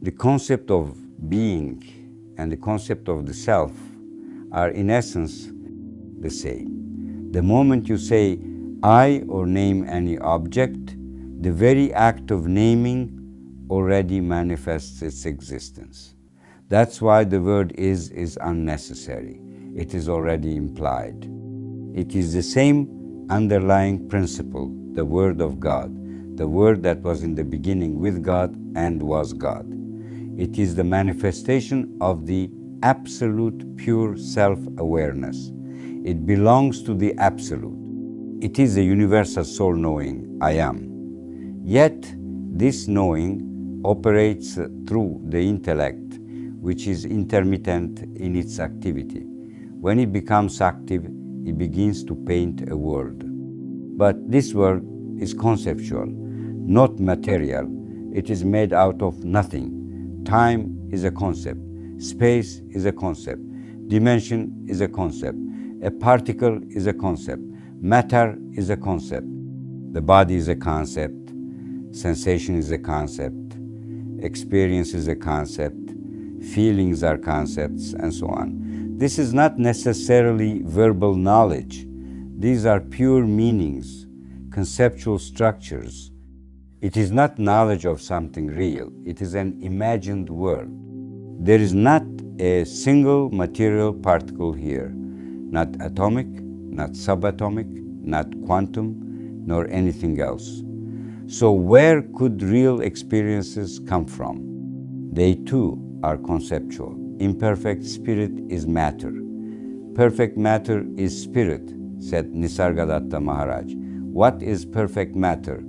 The concept of being and the concept of the self are in essence the same. The moment you say I or name any object, the very act of naming already manifests its existence. That's why the word is unnecessary. It is already implied. It is the same underlying principle, the Word of God, the Word that was in the beginning with God and was God. It is the manifestation of the absolute pure self-awareness. It belongs to the absolute. It is a universal soul knowing, I am. Yet, this knowing operates through the intellect, which is intermittent in its activity. When it becomes active, it begins to paint a world. But this world is conceptual, not material. It is made out of nothing. Time is a concept. Space is a concept. Dimension is a concept. A particle is a concept. Matter is a concept. The body is a concept. Sensation is a concept. Experience is a concept. Feelings are concepts, and so on. This is not necessarily verbal knowledge. These are pure meanings, conceptual structures. It is not knowledge of something real. It is an imagined world. There is not a single material particle here, not atomic, not subatomic, not quantum, nor anything else. So where could real experiences come from? They too are conceptual. Imperfect spirit is matter. Perfect matter is spirit, said Nisargadatta Maharaj. What is perfect matter?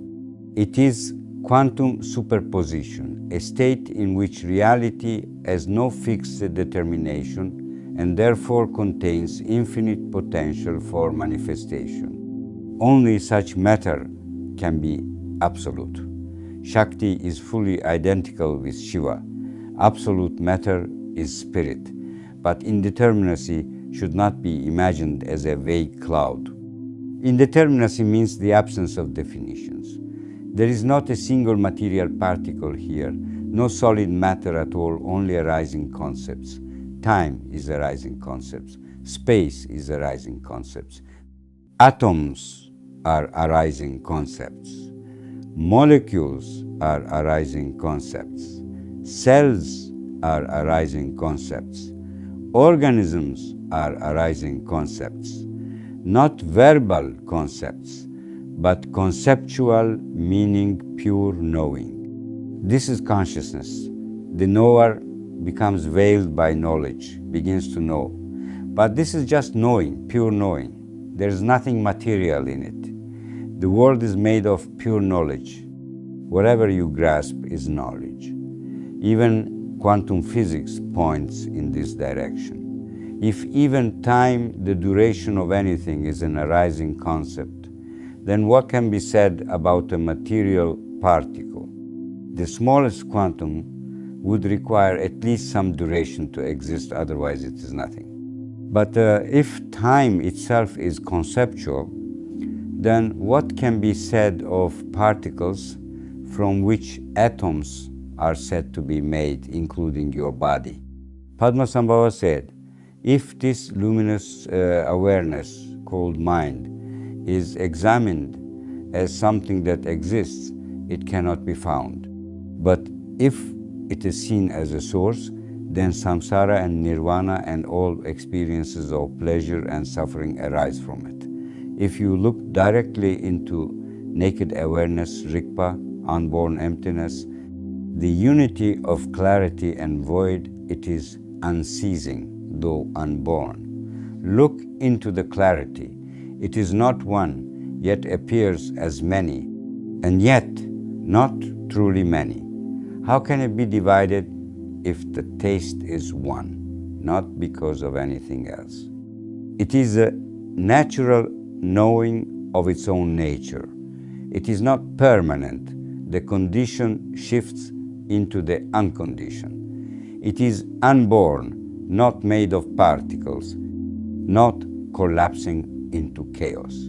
It is quantum superposition, a state in which reality has no fixed determination and therefore contains infinite potential for manifestation. Only such matter can be absolute. Shakti is fully identical with Shiva. Absolute matter is spirit, but indeterminacy should not be imagined as a vague cloud. Indeterminacy means the absence of definitions. There is not a single material particle here, no solid matter at all, only arising concepts. Time is arising concepts. Space is arising concepts. Atoms are arising concepts. Molecules are arising concepts. Cells are arising concepts. Organisms are arising concepts. Not verbal concepts, but conceptual meaning, pure knowing. This is consciousness. The knower becomes veiled by knowledge, begins to know. But this is just knowing, pure knowing. There is nothing material in it. The world is made of pure knowledge. Whatever you grasp is knowledge. Even quantum physics points in this direction. If even time, the duration of anything, is an arising concept, then what can be said about a material particle? The smallest quantum would require at least some duration to exist, otherwise it is nothing. But if time itself is conceptual, then what can be said of particles from which atoms are said to be made, including your body? Padmasambhava said, if this luminous awareness called mind is examined as something that exists, it cannot be found. But if it is seen as a source, then samsara and nirvana and all experiences of pleasure and suffering arise from it. If you look directly into naked awareness, rikpa, unborn emptiness, the unity of clarity and void, it is unceasing, though unborn. Look into the clarity. It is not one, yet appears as many, and yet not truly many. How can it be divided if the taste is one, not because of anything else? It is a natural knowing of its own nature. It is not permanent. The condition shifts into the unconditioned. It is unborn, not made of particles, not collapsing into chaos.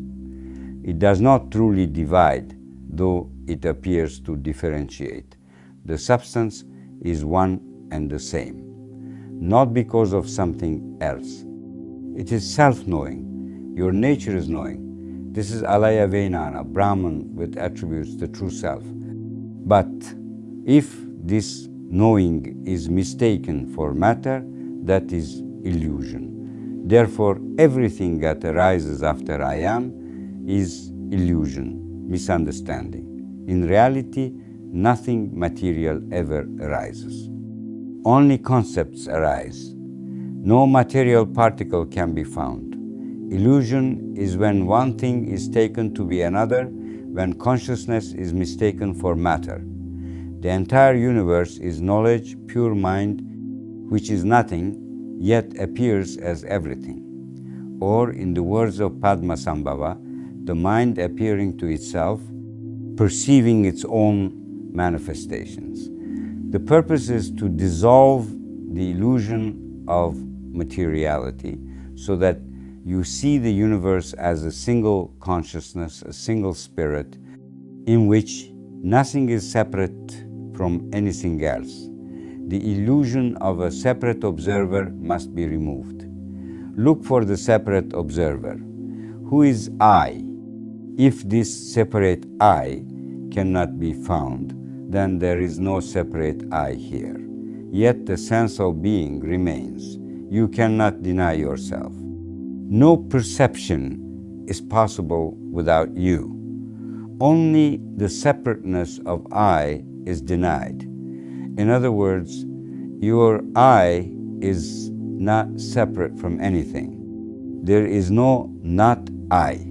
It does not truly divide, though it appears to differentiate. The substance is one and the same, not because of something else. It is self-knowing. Your nature is knowing. This is Alaya Vejnana, Brahman with attributes, the true self. But if this knowing is mistaken for matter, that is illusion. Therefore, everything that arises after I am is illusion, misunderstanding. In reality, nothing material ever arises. Only concepts arise. No material particle can be found. Illusion is when one thing is taken to be another, when consciousness is mistaken for matter. The entire universe is knowledge, pure mind, which is nothing, yet appears as everything. Or, in the words of Padmasambhava, the mind appearing to itself, perceiving its own manifestations. The purpose is to dissolve the illusion of materiality so that you see the universe as a single consciousness, a single spirit, in which nothing is separate from anything else. The illusion of a separate observer must be removed. Look for the separate observer. Who is I? If this separate I cannot be found, then there is no separate I here. Yet the sense of being remains. You cannot deny yourself. No perception is possible without you. Only the separateness of I is denied. In other words, your I is not separate from anything. There is no not I.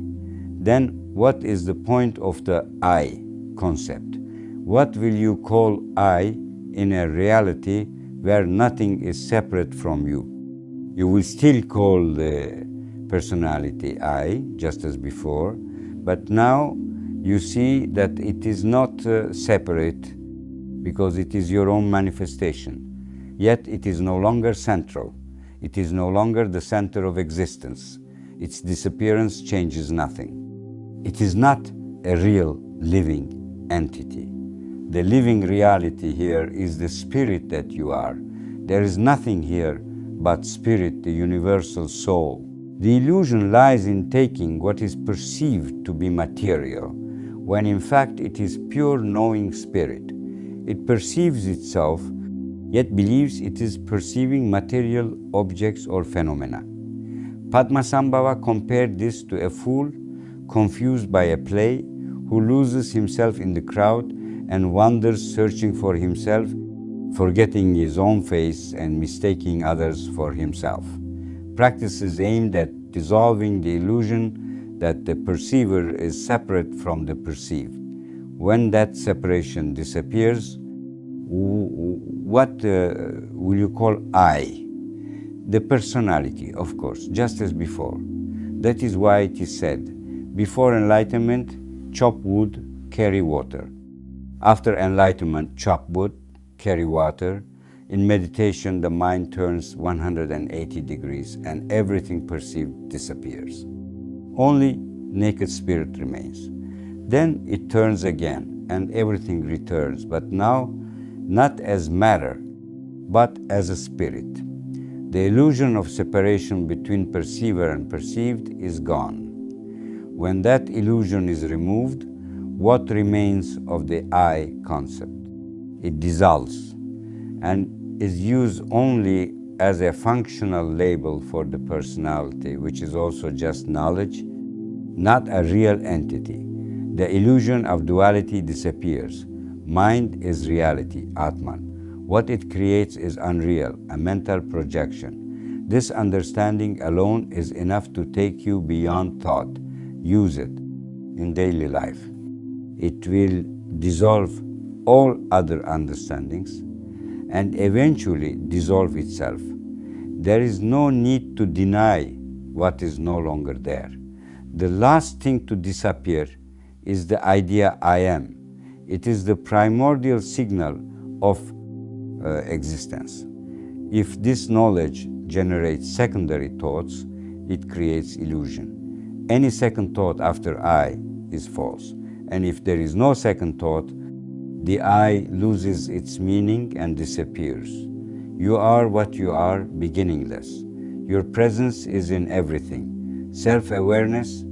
Then what is the point of the I concept? What will you call I in a reality where nothing is separate from you? You will still call the personality I, just as before, but now you see that it is not separate because it is your own manifestation. Yet it is no longer central. It is no longer the center of existence. Its disappearance changes nothing. It is not a real living entity. The living reality here is the spirit that you are. There is nothing here but spirit, the universal soul. The illusion lies in taking what is perceived to be material, when in fact it is pure knowing spirit. It perceives itself, yet believes it is perceiving material objects or phenomena. Padmasambhava compared this to a fool confused by a play who loses himself in the crowd and wanders searching for himself, forgetting his own face and mistaking others for himself. Practices aimed at dissolving the illusion that the perceiver is separate from the perceived. When that separation disappears, what will you call I? The personality, of course, just as before. That is why it is said, before enlightenment, chop wood, carry water. After enlightenment, chop wood, carry water. In meditation, the mind turns 180 degrees and everything perceived disappears. Only naked spirit remains. Then it turns again and everything returns, but now not as matter, but as a spirit. The illusion of separation between perceiver and perceived is gone. When that illusion is removed, what remains of the I concept? It dissolves and is used only as a functional label for the personality, which is also just knowledge, not a real entity. The illusion of duality disappears. Mind is reality, Atman. What it creates is unreal, a mental projection. This understanding alone is enough to take you beyond thought. Use it in daily life. It will dissolve all other understandings and eventually dissolve itself. There is no need to deny what is no longer there. The last thing to disappear is the idea I am. It is the primordial signal of existence. If this knowledge generates secondary thoughts, it creates illusion. Any second thought after I is false. And if there is no second thought, The I loses its meaning and disappears. You are what you are, beginningless. Your presence is in everything. Self-awareness,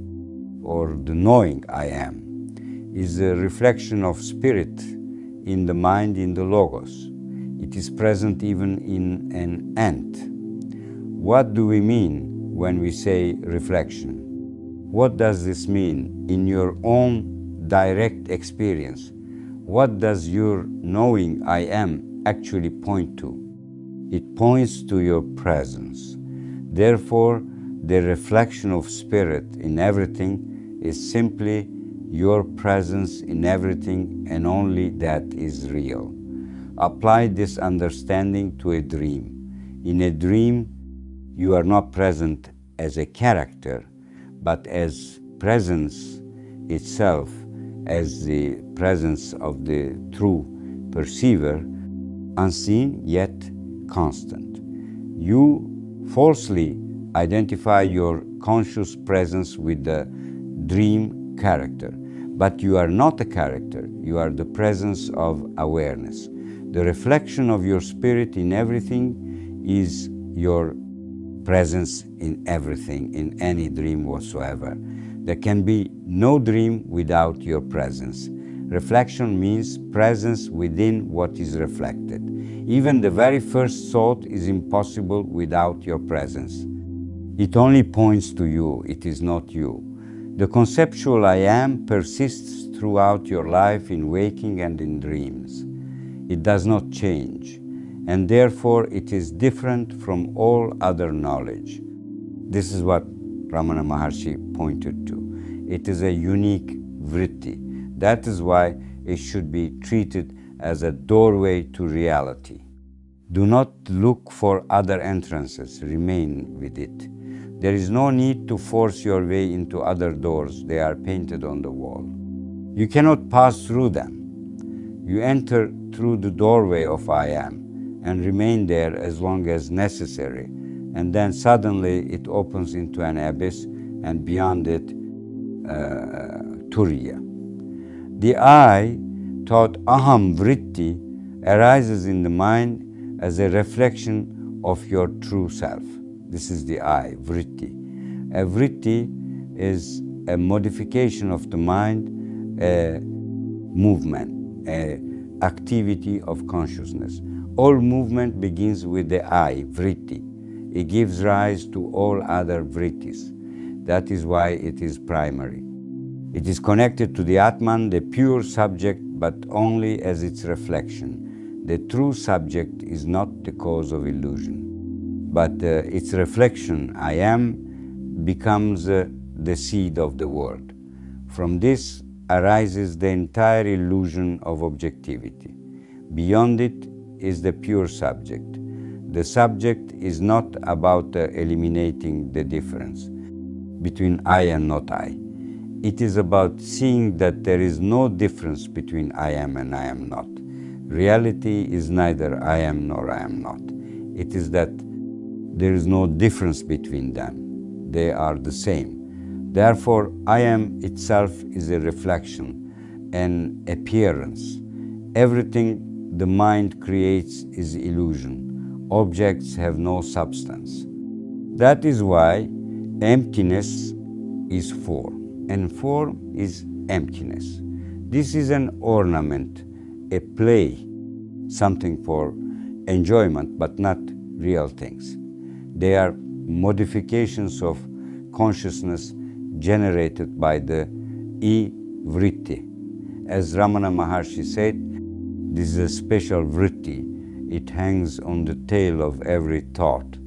or the knowing I am, is a reflection of spirit in the mind, in the logos. It is present even in an ant. What do we mean when we say reflection? What does this mean in your own direct experience? What does your knowing I am actually point to? It points to your presence. Therefore, the reflection of spirit in everything is simply your presence in everything, and only that is real. Apply this understanding to a dream. In a dream, you are not present as a character, but as presence itself, as the presence of the true perceiver, unseen yet constant. You falsely identify your conscious presence with the dream character, but you are not a character, you are the presence of awareness. The reflection of your spirit in everything is your presence in everything, in any dream whatsoever. There can be no dream without your presence. Reflection means presence within what is reflected. Even the very first thought is impossible without your presence. It only points to you, it is not you. The conceptual I am persists throughout your life in waking and in dreams. It does not change, and therefore it is different from all other knowledge. This is what Ramana Maharshi pointed to. It is a unique vritti. That is why it should be treated as a doorway to reality. Do not look for other entrances, remain with it. There is no need to force your way into other doors, they are painted on the wall. You cannot pass through them. You enter through the doorway of I am and remain there as long as necessary, and then suddenly it opens into an abyss, and beyond it, Turiya. The I, taught aham vritti, arises in the mind as a reflection of your true self. This is the I, vritti. A vritti is a modification of the mind, a movement, an activity of consciousness. All movement begins with the I, vritti. It gives rise to all other vrittis. That is why it is primary. It is connected to the Atman, the pure subject, but only as its reflection. The true subject is not the cause of illusion, but its reflection, I am, becomes the seed of the world. From this arises the entire illusion of objectivity. Beyond it is the pure subject. The subject is not about eliminating the difference between I and not I. It is about seeing that there is no difference between I am and I am not. Reality is neither I am nor I am not. It is that there is no difference between them. They are the same. Therefore, I am itself is a reflection, an appearance. Everything the mind creates is illusion. Objects have no substance. That is why emptiness is form, and form is emptiness. This is an ornament, a play, something for enjoyment, but not real things. They are modifications of consciousness generated by the I-vritti. As Ramana Maharshi said, this is a special vritti. It hangs on the tail of every thought.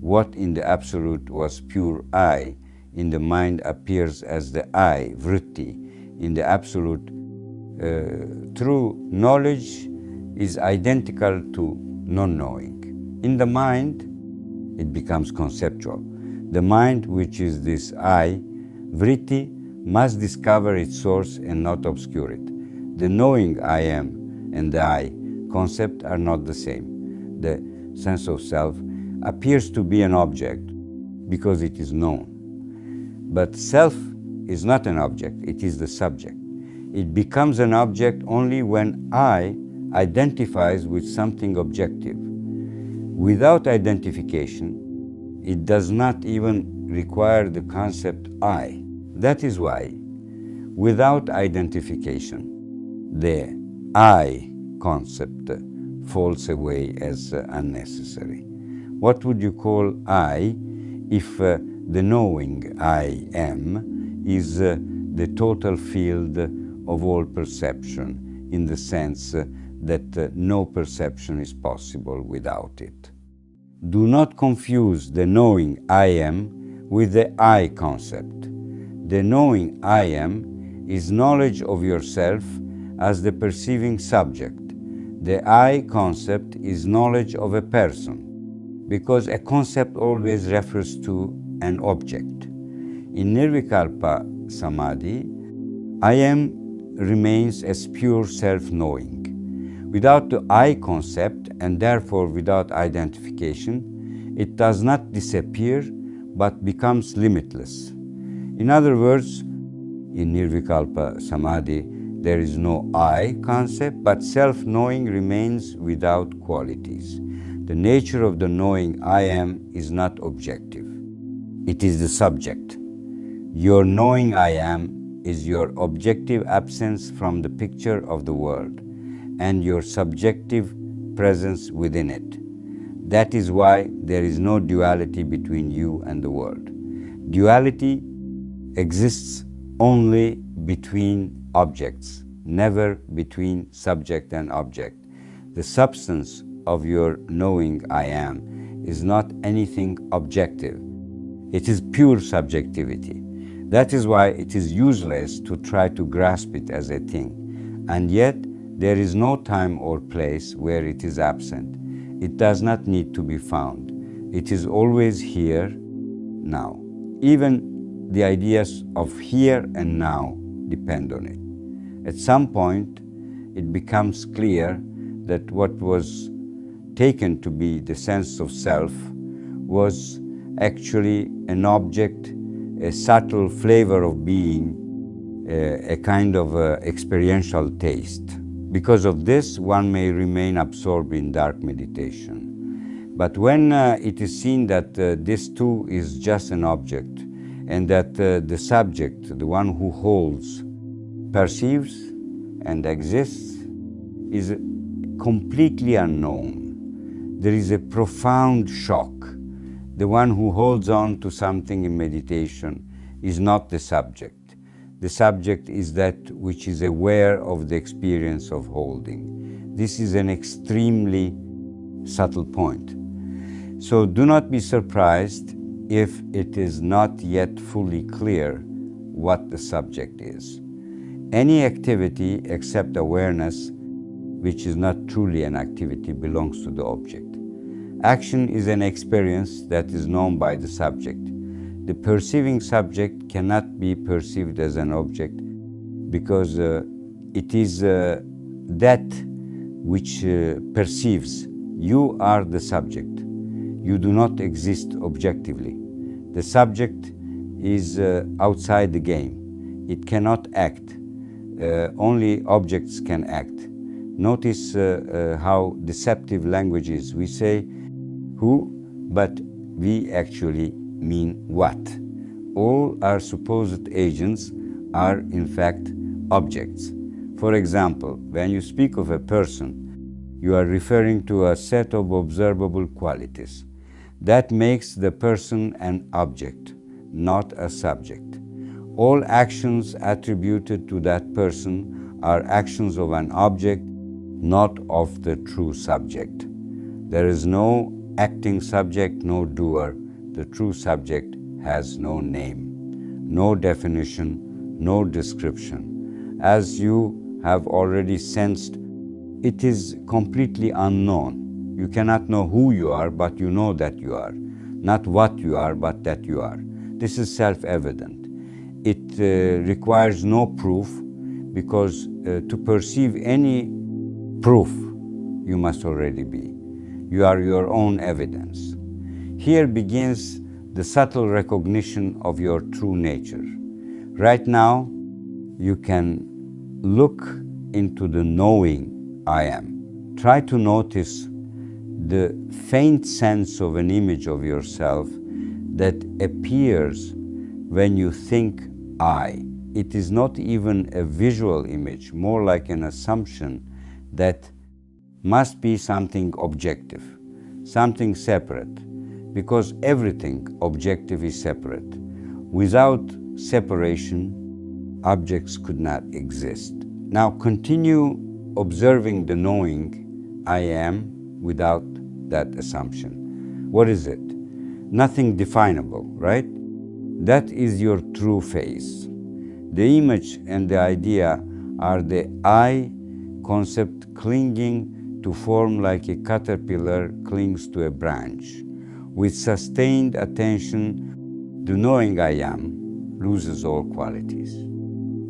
What in the Absolute was pure I, in the mind appears as the I, vritti. In the Absolute, true knowledge is identical to non-knowing. In the mind, it becomes conceptual. The mind, which is this I, vritti, must discover its source and not obscure it. The knowing I am and the I concept are not the same. The sense of self appears to be an object because it is known. But self is not an object, it is the subject. It becomes an object only when I identifies with something objective. Without identification, it does not even require the concept I. That is why, without identification, the I concept falls away as unnecessary. What would you call I if the knowing I am is the total field of all perception, in the sense that no perception is possible without it? Do not confuse the knowing I am with the I concept. The knowing I am is knowledge of yourself as the perceiving subject. The I concept is knowledge of a person, because a concept always refers to an object. In Nirvikalpa Samadhi, I am remains as pure self-knowing. Without the I concept, and therefore without identification, it does not disappear but becomes limitless. In other words, in Nirvikalpa Samadhi, there is no I concept, but self-knowing remains without qualities. The nature of the knowing I am is not objective. It is the subject. Your knowing I am is your objective absence from the picture of the world and your subjective presence within it. That is why there is no duality between you and the world. Duality exists only between objects, never between subject and object. The substance of your knowing I am is not anything objective. It is pure subjectivity. That is why it is useless to try to grasp it as a thing. And yet, there is no time or place where it is absent. It does not need to be found. It is always here, now. Even the ideas of here and now depend on it. At some point, it becomes clear that what was taken to be the sense of self was actually an object, a subtle flavor of being, a kind of experiential taste. Because of this, one may remain absorbed in dark meditation. But when it is seen that this too is just an object, and that the subject, the one who holds, perceives and exists, is completely unknown, there is a profound shock. The one who holds on to something in meditation is not the subject. The subject is that which is aware of the experience of holding. This is an extremely subtle point. So do not be surprised if it is not yet fully clear what the subject is. Any activity except awareness, which is not truly an activity, belongs to the object. Action is an experience that is known by the subject. The perceiving subject cannot be perceived as an object because it is that which perceives. You are the subject. You do not exist objectively. The subject is outside the game. It cannot act. Only objects can act. Notice how deceptive language is. We say who, but we actually mean what. All our supposed agents are in fact objects. For example, when you speak of a person, you are referring to a set of observable qualities. That makes the person an object, not a subject. All actions attributed to that person are actions of an object, not of the true subject. There is no acting subject, no doer. The true subject has no name, no definition, no description. As you have already sensed, it is completely unknown. You cannot know who you are, but you know that you are. Not what you are, but that you are. This is self-evident. It requires no proof, because to perceive any proof, you must already be. You are your own evidence. Here begins the subtle recognition of your true nature. Right now, you can look into the knowing I am. Try to notice the faint sense of an image of yourself that appears when you think I. It is not even a visual image, more like an assumption that must be something objective, something separate, because everything objective is separate. Without separation, objects could not exist. Now continue observing the knowing I am without that assumption. What is it? Nothing definable, right? That is your true face. The image and the idea are the I concept clinging to form like a caterpillar clings to a branch. With sustained attention, the knowing I am loses all qualities.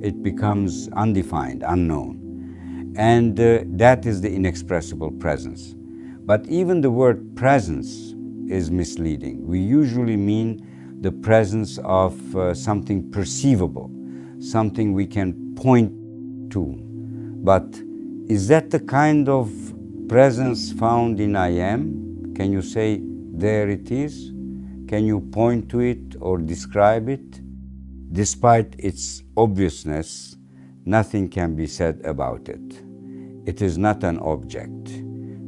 It becomes undefined, unknown. And that is the inexpressible presence. But even the word presence is misleading. We usually mean the presence of something perceivable, something we can point to. But is that the kind of presence found in I am? Can you say, there it is? Can you point to it or describe it? Despite its obviousness, nothing can be said about it. It is not an object.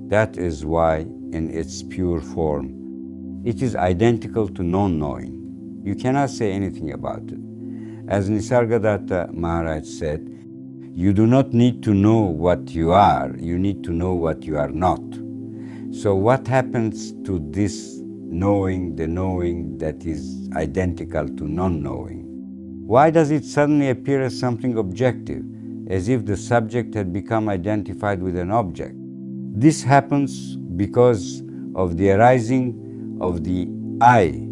That is why, in its pure form, it is identical to non-knowing. You cannot say anything about it. As Nisargadatta Maharaj said, you do not need to know what you are, you need to know what you are not. So what happens to this knowing, the knowing that is identical to non-knowing? Why does it suddenly appear as something objective, as if the subject had become identified with an object? This happens because of the arising of the I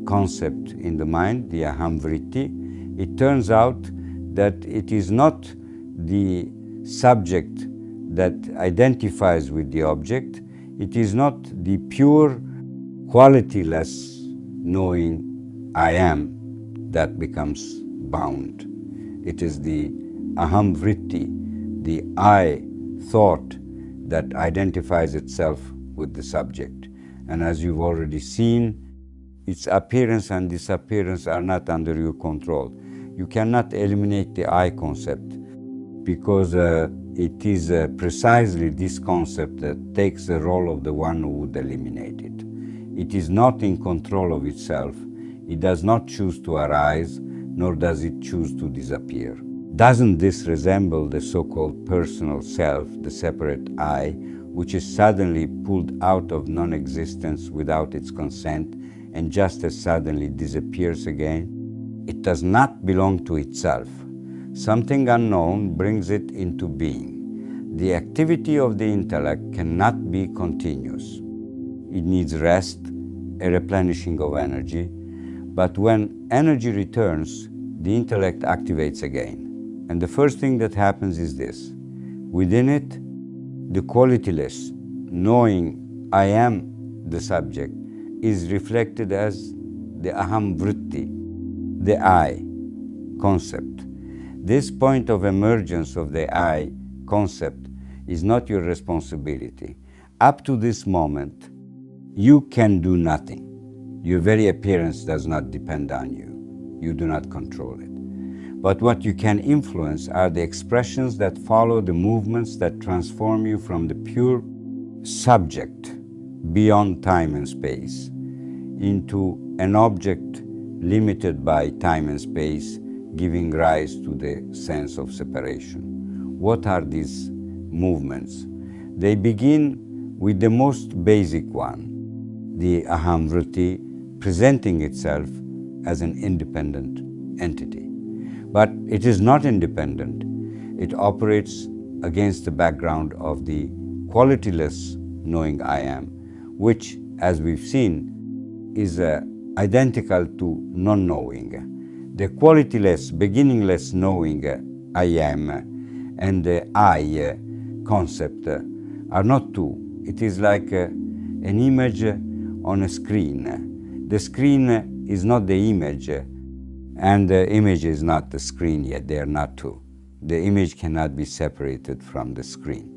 concept in the mind, the aham vritti. It turns out that it is not the subject that identifies with the object. It is not the pure, qualityless knowing I am that becomes bound. It is the aham vritti, the I thought, that identifies itself with the subject. And as you've already seen, its appearance and disappearance are not under your control. You cannot eliminate the I concept because it is precisely this concept that takes the role of the one who would eliminate it. It is not in control of itself. It does not choose to arise, nor does it choose to disappear. Doesn't this resemble the so-called personal self, the separate I, which is suddenly pulled out of non-existence without its consent and just as suddenly disappears again? It does not belong to itself. Something unknown brings it into being. The activity of the intellect cannot be continuous. It needs rest, a replenishing of energy, but when energy returns, the intellect activates again. And the first thing that happens is this. Within it, the qualityless, knowing I am the subject, is reflected as the aham vritti, the I concept. This point of emergence of the I concept is not your responsibility. Up to this moment, you can do nothing. Your very appearance does not depend on you. You do not control it. But what you can influence are the expressions that follow the movements that transform you from the pure subject beyond time and space into an object limited by time and space, giving rise to the sense of separation. What are these movements? They begin with the most basic one, the aham vritti presenting itself as an independent entity. But it is not independent. It operates against the background of the qualityless knowing I am, which, as we've seen, is identical to non-knowing. The qualityless, beginningless knowing I am and the I concept are not two. It is like an image on a screen. The screen is not the image, and the image is not the screen yet. They are not two. the image cannot be separated from the screen.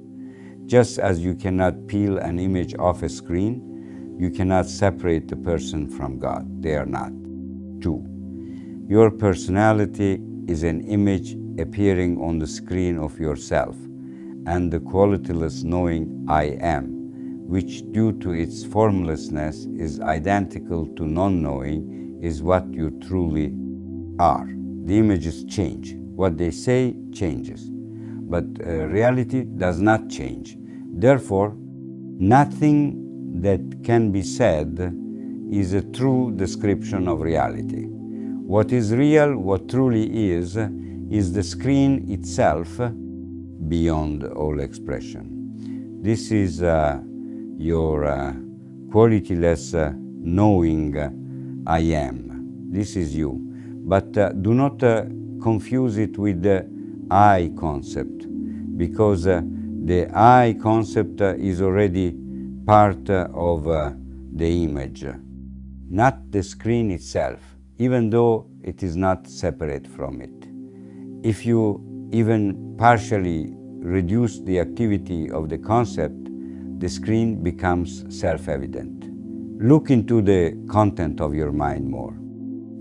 Just as you cannot peel an image off a screen, you cannot separate the person from God. They are not two. Your personality is an image appearing on the screen of yourself, and the qualityless knowing I am, which due to its formlessness is identical to non-knowing, is what you truly are. The images change. What they say changes, but reality does not change. Therefore, nothing that can be said is a true description of reality. What is real, what truly is the screen itself beyond all expression. This is your qualityless knowing I am. This is you. But do not confuse it with the I concept, because the I concept is already part of the image, not the screen itself, even though it is not separate from it. If you even partially reduce the activity of the concept, the screen becomes self-evident. Look into the content of your mind more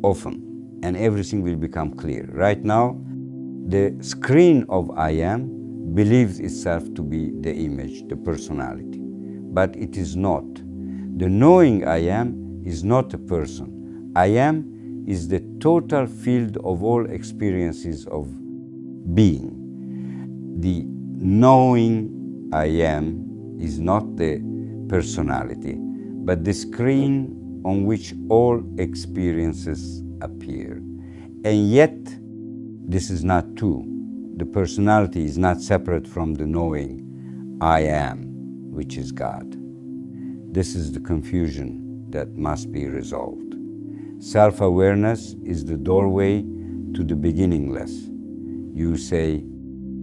often, and everything will become clear. Right now, the screen of I am believes itself to be the image, the personality, but it is not. The knowing I am is not a person. I am is the total field of all experiences of being. The knowing I am is not the personality, but the screen on which all experiences appear. And yet, this is not true. The personality is not separate from the knowing I am, which is God. This is the confusion that must be resolved. Self-awareness is the doorway to the beginningless. You say,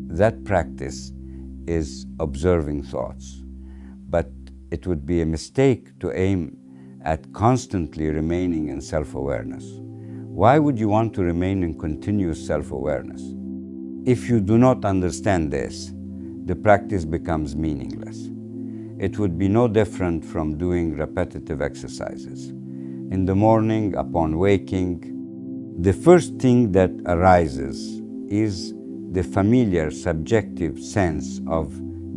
that practice is observing thoughts, but it would be a mistake to aim at constantly remaining in self-awareness. Why would you want to remain in continuous self-awareness? If you do not understand this, the practice becomes meaningless. It would be no different from doing repetitive exercises. In the morning, upon waking, the first thing that arises is the familiar subjective sense of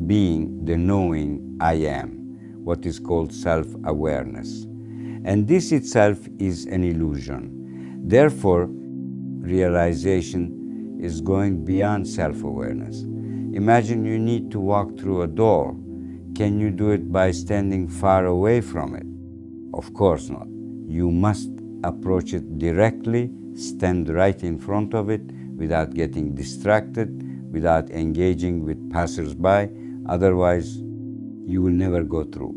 being the knowing I am, what is called self-awareness. And this itself is an illusion. Therefore, realization is going beyond self-awareness. Imagine you need to walk through a door. Can you do it by standing far away from it? Of course not. You must approach it directly, stand right in front of it without getting distracted, without engaging with passers-by. Otherwise, you will never go through.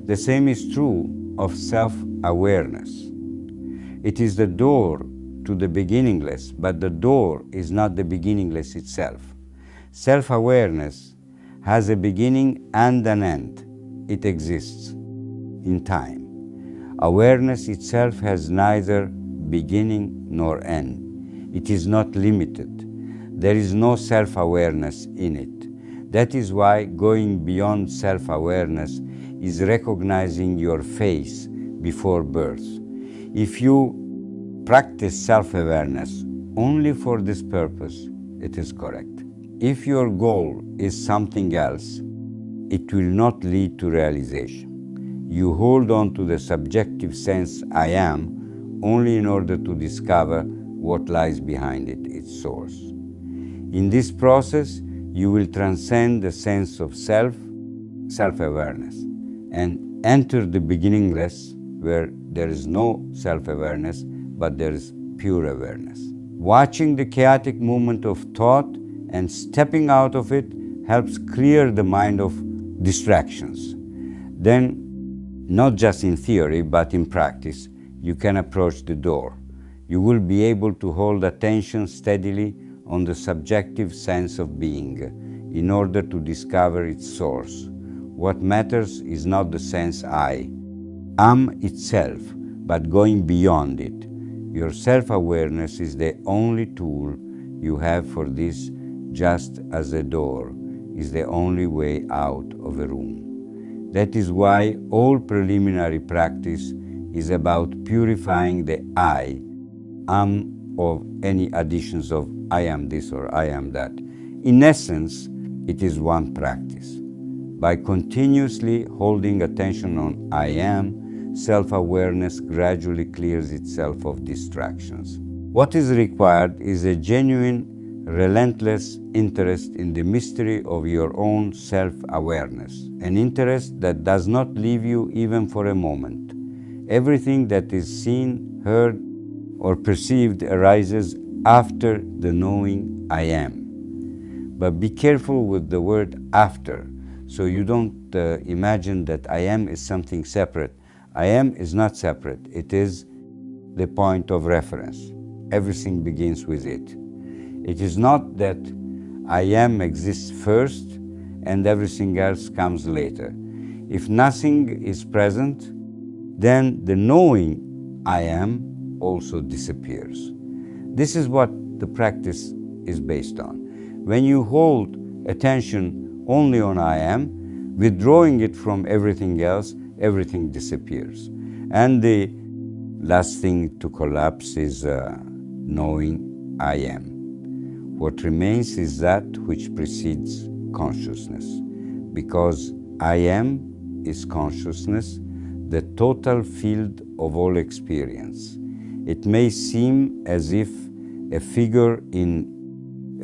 The same is true of self-awareness. It is the door to the beginningless, but the door is not the beginningless itself. Self-awareness has a beginning and an end. It exists in time. Awareness itself has neither beginning nor end. It is not limited. There is no self-awareness in it. That is why going beyond self-awareness is recognizing your face before birth. If you practice self-awareness only for this purpose, it is correct. If your goal is something else, it will not lead to realization. You hold on to the subjective sense I am only in order to discover what lies behind it, its source. In this process, you will transcend the sense of self-awareness, and enter the beginningless, where there is no self-awareness, but there is pure awareness. Watching the chaotic movement of thought and stepping out of it helps clear the mind of distractions. Then, not just in theory, but in practice, you can approach the door. You will be able to hold attention steadily on the subjective sense of being in order to discover its source. What matters is not the sense I am itself, but going beyond it. Your self-awareness is the only tool you have for this just as a door is the only way out of a room. That is why all preliminary practice is about purifying the I am of any additions of I am this or I am that. In essence, it is one practice. By continuously holding attention on I am, self-awareness gradually clears itself of distractions. What is required is a genuine, relentless interest in the mystery of your own self-awareness, an interest that does not leave you even for a moment. Everything that is seen, heard, or perceived arises after the knowing I am. But be careful with the word after, so you don't imagine that I am is something separate. I am is not separate. It is the point of reference. Everything begins with it. It is not that I am exists first and everything else comes later. If nothing is present, then the knowing I am also disappears. This is what the practice is based on. When you hold attention only on I am, withdrawing it from everything else, everything disappears. And the last thing to collapse is knowing I am. What remains is that which precedes consciousness. Because I am is consciousness, the total field of all experience. It may seem as if a figure in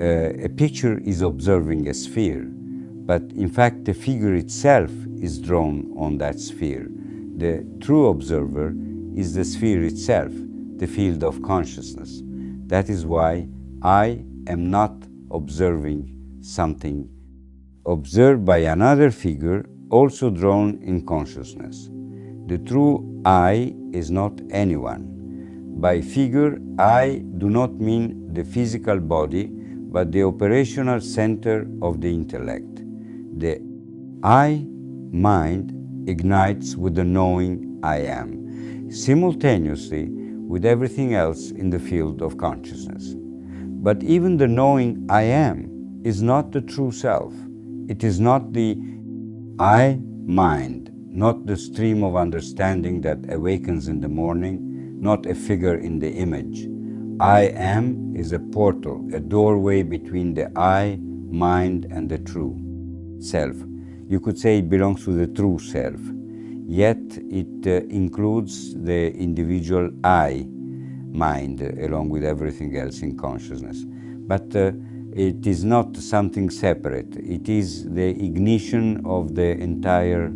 a picture is observing a sphere, but in fact the figure itself is drawn on that sphere. The true observer is the sphere itself, the field of consciousness. That is why I am not observing something observed by another figure also drawn in consciousness. The true I is not anyone. By figure, I do not mean the physical body, but the operational center of the intellect. The I mind ignites with the knowing I am, simultaneously with everything else in the field of consciousness. But even the knowing I am is not the true self. It is not the I mind, not the stream of understanding that awakens in the morning, not a figure in the image. I am is a portal, a doorway between the I, mind, and the true self. You could say it belongs to the true self, yet it includes the individual I, mind, along with everything else in consciousness. But it is not something separate. It is the ignition of the entire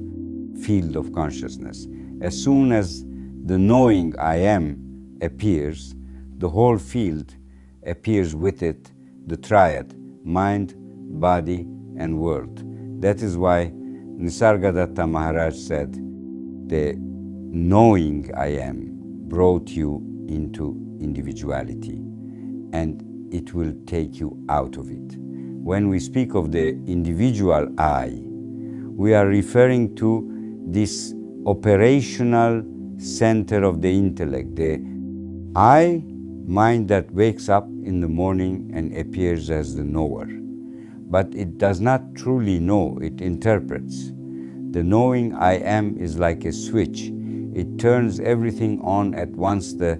field of consciousness. As soon as the knowing I am appears, the whole field appears with it, the triad, mind, body, and world. That is why Nisargadatta Maharaj said, the knowing I am brought you into individuality, and it will take you out of it. When we speak of the individual I, we are referring to this operational center of the intellect, the I mind that wakes up in the morning and appears as the knower. But it does not truly know, it interprets. The knowing I am is like a switch. It turns everything on at once, the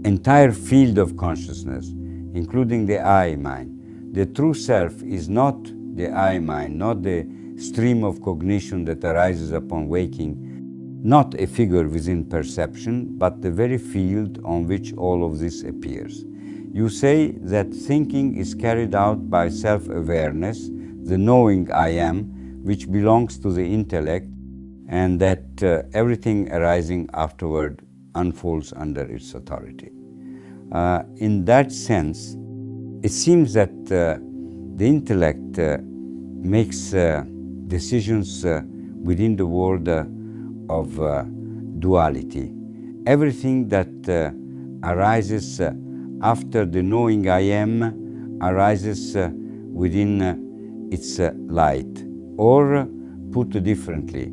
entire field of consciousness, including the I mind. The true self is not the I mind, not the stream of cognition that arises upon waking, not a figure within perception, but the very field on which all of this appears. You say that thinking is carried out by self-awareness, the knowing I am, which belongs to the intellect, and that everything arising afterward unfolds under its authority. In that sense, it seems that the intellect makes decisions within the world of duality. Everything that arises after the knowing I am arises within its light. Or, put differently,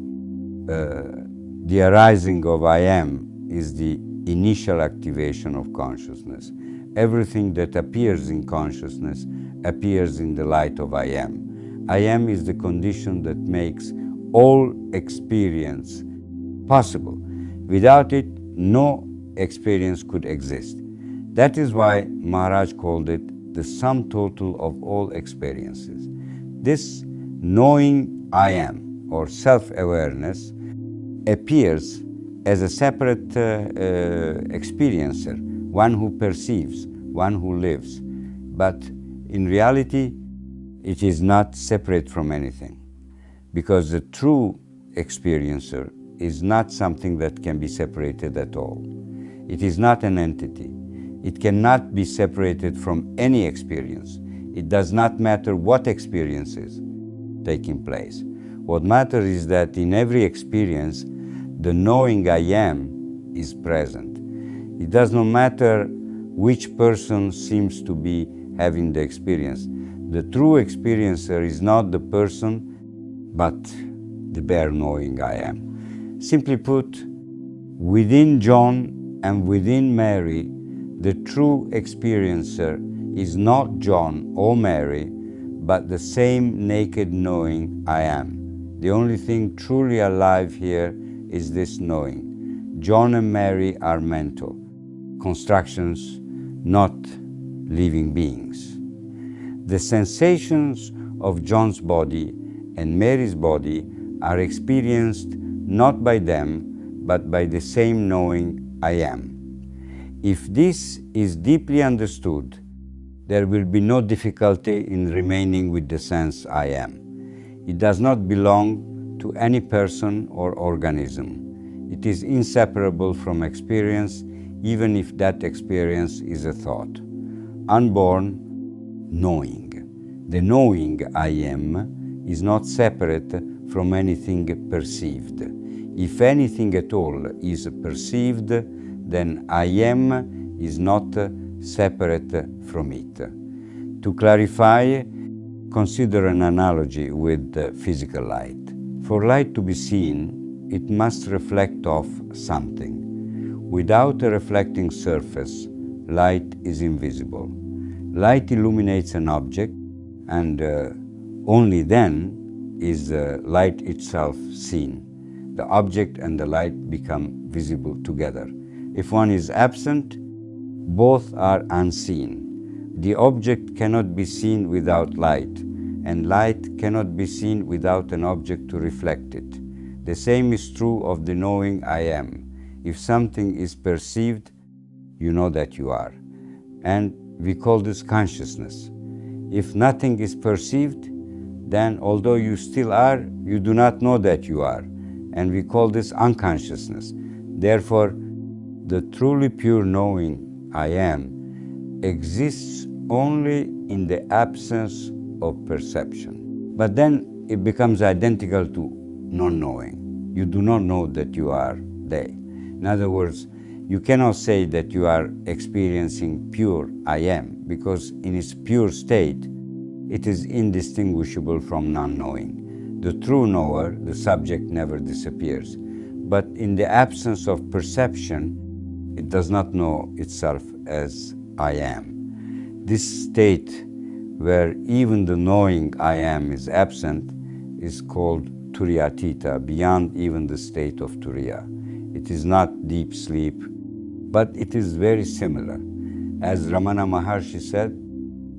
the arising of I am is the initial activation of consciousness. Everything that appears in consciousness appears in the light of I am. I am is the condition that makes all experience possible. Without it, no experience could exist. That is why Maharaj called it the sum total of all experiences. This knowing I am, or self-awareness, appears as a separate experiencer, one who perceives, one who lives. But in reality, it is not separate from anything, because the true experiencer is not something that can be separated at all. It is not an entity. It cannot be separated from any experience. It does not matter what experience is taking place. What matters is that in every experience, the knowing I am is present. It does not matter which person seems to be having the experience. The true experiencer is not the person, but the bare knowing I am. Simply put, within John and within Mary, the true experiencer is not John or Mary, but the same naked knowing I am. The only thing truly alive here is this knowing. John and Mary are mental constructions, not living beings. The sensations of John's body and Mary's body are experienced not by them, but by the same knowing I am. If this is deeply understood, there will be no difficulty in remaining with the sense I am. It does not belong to any person or organism. It is inseparable from experience, even if that experience is a thought. Unborn knowing. The knowing I am is not separate from anything perceived. If anything at all is perceived, then I am is not separate from it. To clarify, consider an analogy with physical light. For light to be seen, it must reflect off something. Without a reflecting surface, light is invisible. Light illuminates an object, and only then is the light itself seen. The object and the light become visible together. If one is absent, both are unseen. The object cannot be seen without light, and light cannot be seen without an object to reflect it. The same is true of the knowing I am. If something is perceived, you know that you are. And we call this consciousness. If nothing is perceived, then although you still are, you do not know that you are. And we call this unconsciousness. Therefore, the truly pure knowing I am exists only in the absence of perception. But then it becomes identical to non-knowing. You do not know that you are they. In other words, you cannot say that you are experiencing pure I am, because in its pure state, it is indistinguishable from non-knowing. The true knower, the subject, never disappears. But in the absence of perception, it does not know itself as I am. This state, where even the knowing I am is absent, is called Turiyatita, beyond even the state of Turiya. It is not deep sleep, but it is very similar. As Ramana Maharshi said,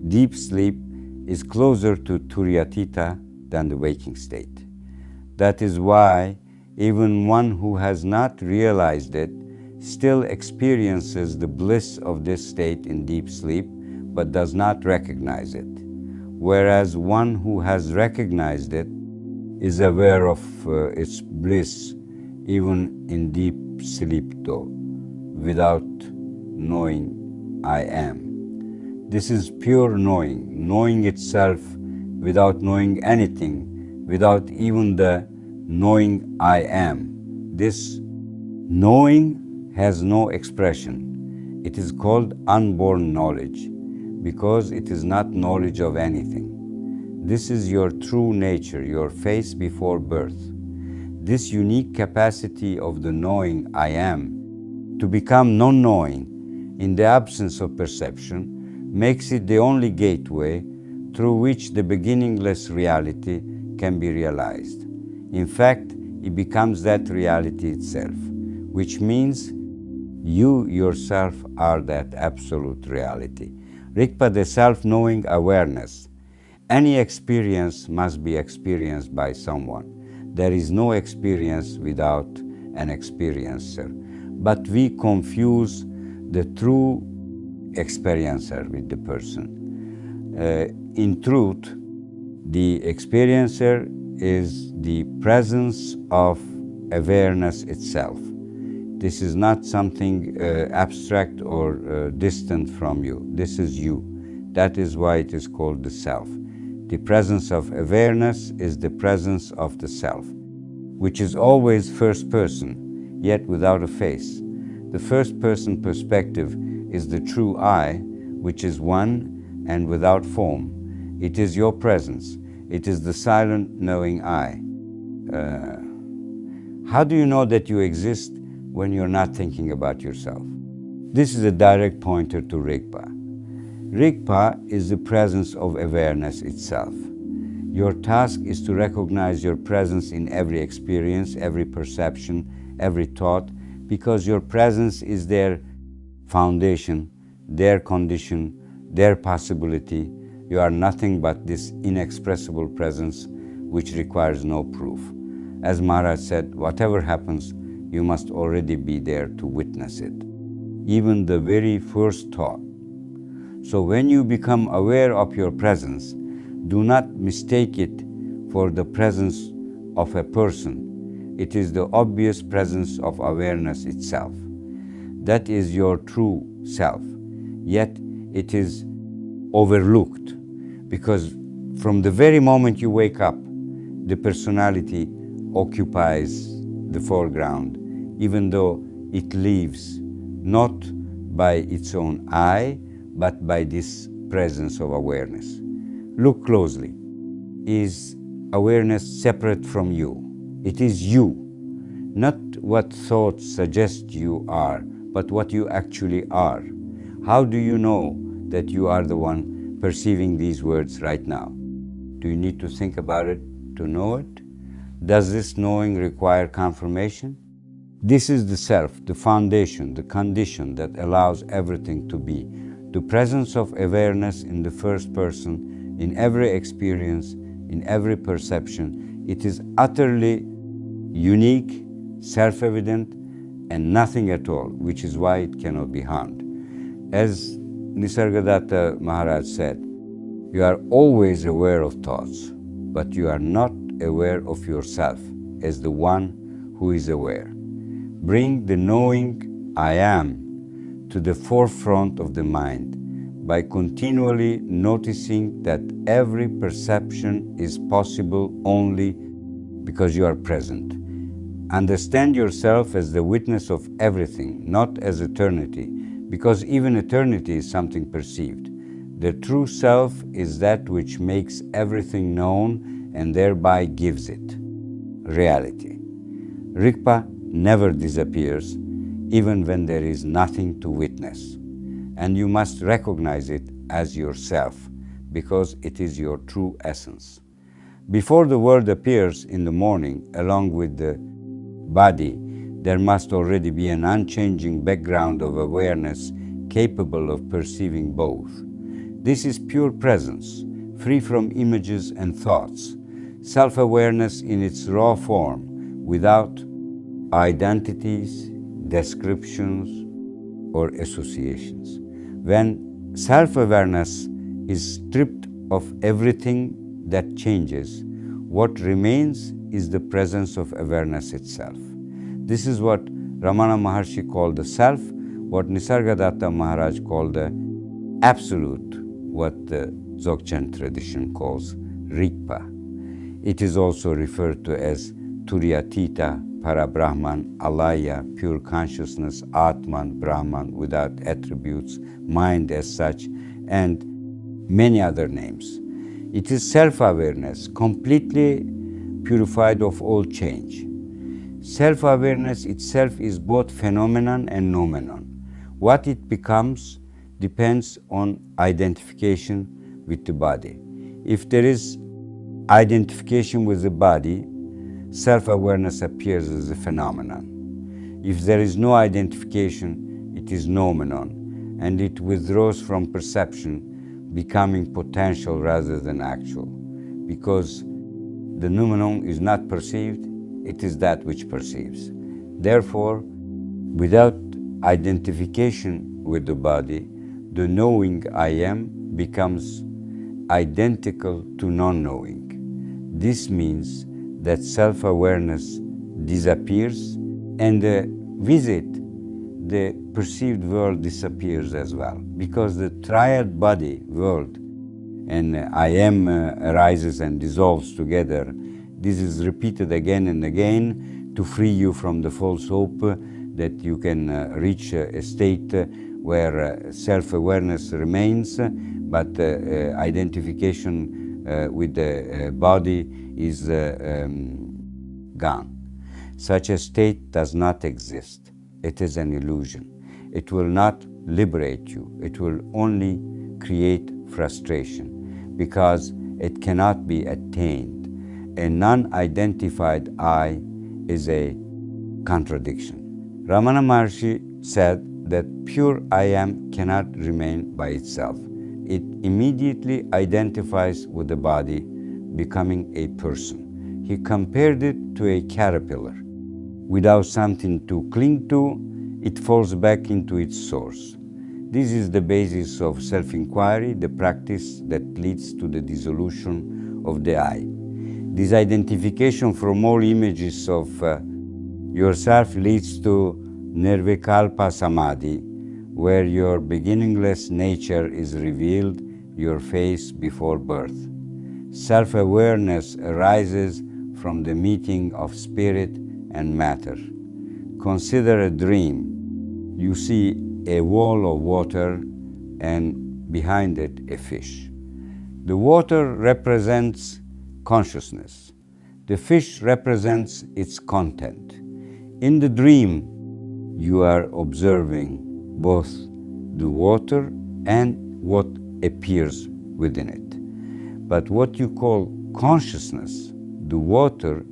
deep sleep is closer to Turiyatita than the waking state. That is why even one who has not realized it still experiences the bliss of this state in deep sleep, but does not recognize it. Whereas one who has recognized it is aware of its bliss even in deep sleep though, without knowing I am. This is pure knowing, knowing itself without knowing anything, without even the knowing I am. This knowing has no expression. It is called unborn knowledge because it is not knowledge of anything. This is your true nature, your face before birth. This unique capacity of the knowing I am to become non-knowing in the absence of perception makes it the only gateway through which the beginningless reality can be realized. In fact, it becomes that reality itself, which means you yourself are that absolute reality. Rigpa, the self-knowing awareness. Any experience must be experienced by someone. There is no experience without an experiencer. But we confuse the true experiencer with the person. In truth, the experiencer is the presence of awareness itself. This is not something abstract or distant from you. This is you. That is why it is called the self. The presence of awareness is the presence of the self, which is always first person, yet without a face. The first person perspective is the true I, which is one and without form. It is your presence. It is the silent knowing I. How do you know that you exist when you're not thinking about yourself? This is a direct pointer to Rigpa. Rigpa is the presence of awareness itself. Your task is to recognize your presence in every experience, every perception, every thought, because your presence is their foundation, their condition, their possibility. You are nothing but this inexpressible presence which requires no proof. As Maharaj said, whatever happens, you must already be there to witness it, even the very first thought. So when you become aware of your presence, do not mistake it for the presence of a person. It is the obvious presence of awareness itself. That is your true self. Yet it is overlooked because from the very moment you wake up, the personality occupies the foreground, even though it lives not by its own I, but by this presence of awareness. Look closely. Is awareness separate from you? It is you, not what thoughts suggest you are, but what you actually are. How do you know that you are the one perceiving these words right now? Do you need to think about it to know it? Does this knowing require confirmation? This is the self, the foundation, the condition that allows everything to be. The presence of awareness in the first person, in every experience, in every perception, it is utterly unique, self-evident, and nothing at all, which is why it cannot be harmed. As Nisargadatta Maharaj said, you are always aware of thoughts, but you are not aware of yourself as the one who is aware. Bring the knowing I am to the forefront of the mind by continually noticing that every perception is possible only because you are present. Understand yourself as the witness of everything, not as eternity, because even eternity is something perceived. The true self is that which makes everything known and thereby gives it reality. Rigpa never disappears, even when there is nothing to witness. And you must recognize it as yourself, because it is your true essence. Before the world appears in the morning, along with the body, there must already be an unchanging background of awareness capable of perceiving both. This is pure presence, free from images and thoughts, self-awareness in its raw form, without identities, descriptions, or associations. When self-awareness is stripped of everything that changes, what remains is the presence of awareness itself. This is what Ramana Maharshi called the self, what Nisargadatta Maharaj called the absolute, what the Dzogchen tradition calls Rigpa. It is also referred to as Turyatita, Parabrahman, Alaya, pure consciousness, Atman, Brahman, without attributes, mind as such, and many other names. It is self-awareness, completely purified of all change. Self-awareness itself is both phenomenon and noumenon. What it becomes depends on identification with the body. If there is identification with the body, self-awareness appears as a phenomenon. If there is no identification, it is noumenon, and it withdraws from perception, becoming potential rather than actual. Because the noumenon is not perceived, it is that which perceives. Therefore, without identification with the body, the knowing I am becomes identical to non-knowing. This means that self-awareness disappears and with it, the perceived world disappears as well. Because the triad body world and I am arises and dissolves together, this is repeated again and again to free you from the false hope that you can reach a state where self-awareness remains, but identification with the body is gone. Such a state does not exist. It is an illusion. It will not liberate you. It will only create frustration because it cannot be attained. A non-identified I is a contradiction. Ramana Maharshi said that pure I am cannot remain by itself. It immediately identifies with the body, becoming a person. He compared it to a caterpillar. Without something to cling to, it falls back into its source. This is the basis of self-inquiry, the practice that leads to the dissolution of the I. This identification from all images of yourself leads to Nirvikalpa Samadhi, where your beginningless nature is revealed, your face before birth. Self-awareness arises from the meeting of spirit and matter. Consider a dream. You see a wall of water and behind it a fish. The water represents consciousness. The fish represents its content. In the dream, you are observing both the water and what appears within it. But what you call consciousness, the water,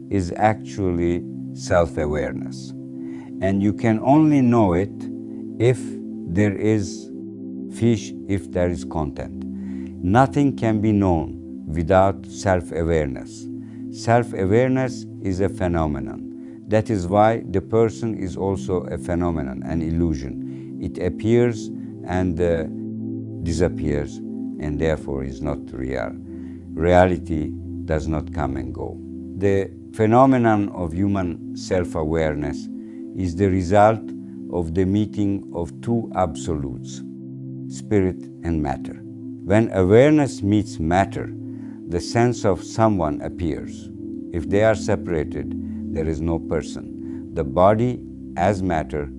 is actually self-awareness. And you can only know it if there is fish, if there is content. Nothing can be known without self-awareness. Self-awareness is a phenomenon. That is why the person is also a phenomenon, an illusion. It appears and disappears, and therefore is not real. Reality does not come and go. The phenomenon of human self-awareness is the result of the meeting of two absolutes, spirit and matter. When awareness meets matter, the sense of someone appears. If they are separated, there is no person. The body, as matter,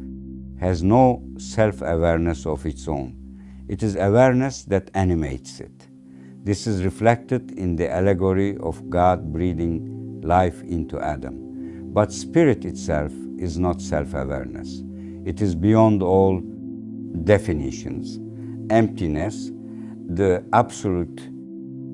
has no self-awareness of its own. It is awareness that animates it. This is reflected in the allegory of God breathing life into Adam. But spirit itself is not self-awareness. It is beyond all definitions. Emptiness, the absolute,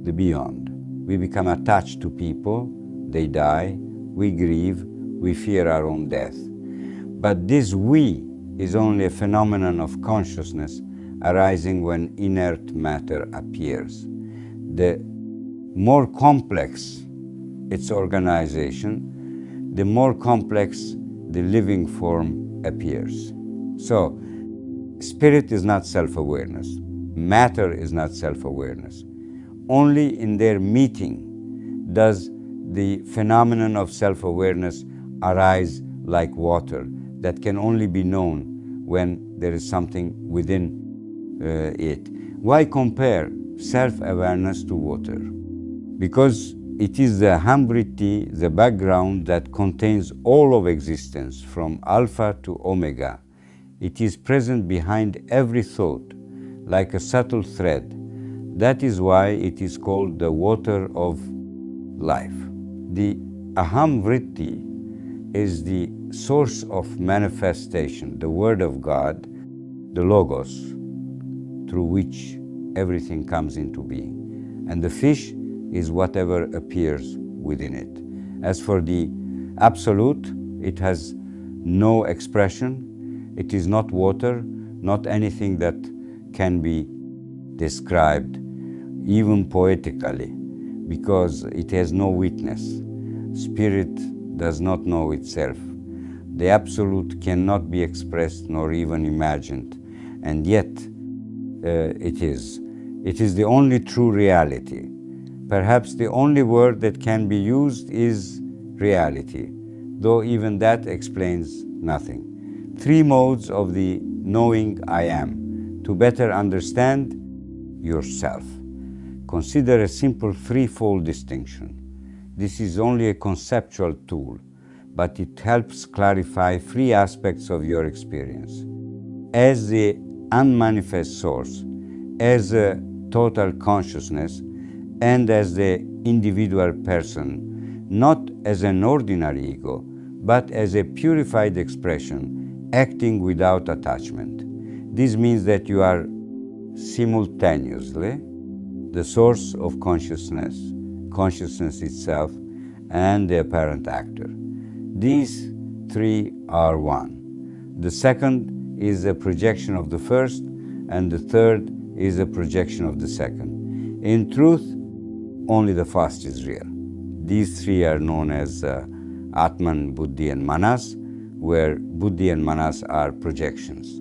the beyond. We become attached to people, they die, we grieve, we fear our own death. But this we is only a phenomenon of consciousness arising when inert matter appears. The more complex its organization, the more complex the living form appears. So, spirit is not self-awareness. Matter is not self-awareness. Only in their meeting does the phenomenon of self-awareness arise like water that can only be known when there is something within it. Why compare self-awareness to water? Because it is the hamvriti, the background that contains all of existence from alpha to omega. It is present behind every thought, like a subtle thread. That is why it is called the water of life. The aham vritti is the source of manifestation, the word of God, the logos, through which everything comes into being. and the fish is whatever appears within it. As for the absolute, it has no expression. It is not water, not anything that can be described, even poetically, because it has no witness. Spirit does not know itself. The absolute cannot be expressed nor even imagined, and yet it is. It is the only true reality. Perhaps the only word that can be used is reality, though even that explains nothing. Three modes of the knowing I am, to better understand yourself. Consider a simple threefold distinction. This is only a conceptual tool, but it helps clarify three aspects of your experience. As the unmanifest source, as a total consciousness, and as the individual person, not as an ordinary ego, but as a purified expression, acting without attachment. This means that you are simultaneously the source of consciousness, consciousness itself, and the apparent actor. These three are one. The second is a projection of the first, and the third is a projection of the second. In truth, only the first is real. These three are known as Atman, Buddhi, and Manas, where Buddhi and Manas are projections.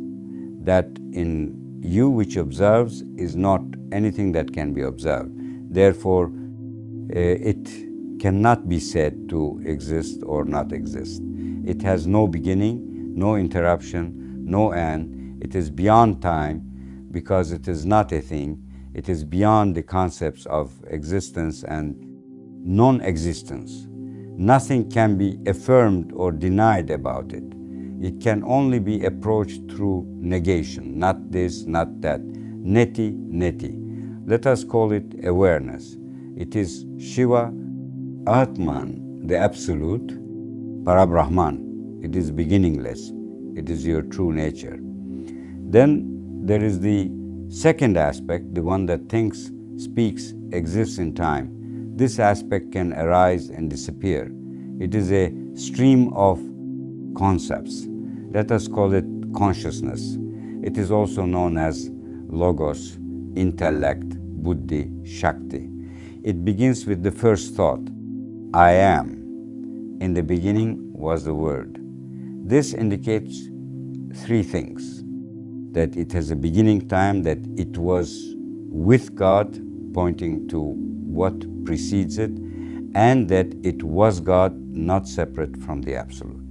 That in you which observes is not anything that can be observed. Therefore, it cannot be said to exist or not exist. It has no beginning, no interruption, no end. It is beyond time because it is not a thing. It is beyond the concepts of existence and non-existence. Nothing can be affirmed or denied about it. It can only be approached through negation, not this, not that. Neti, neti. Let us call it awareness. It is Shiva, Atman, the Absolute, Parabrahman. It is beginningless. It is your true nature. Then there is the second aspect, the one that thinks, speaks, exists in time. This aspect can arise and disappear. It is a stream of concepts. Let us call it consciousness. It is also known as logos, intellect, buddhi, shakti. It begins with the first thought, I am. In the beginning was the word. This indicates three things: that it has a beginning time, that it was with God, pointing to what precedes it, and that it was God, not separate from the Absolute.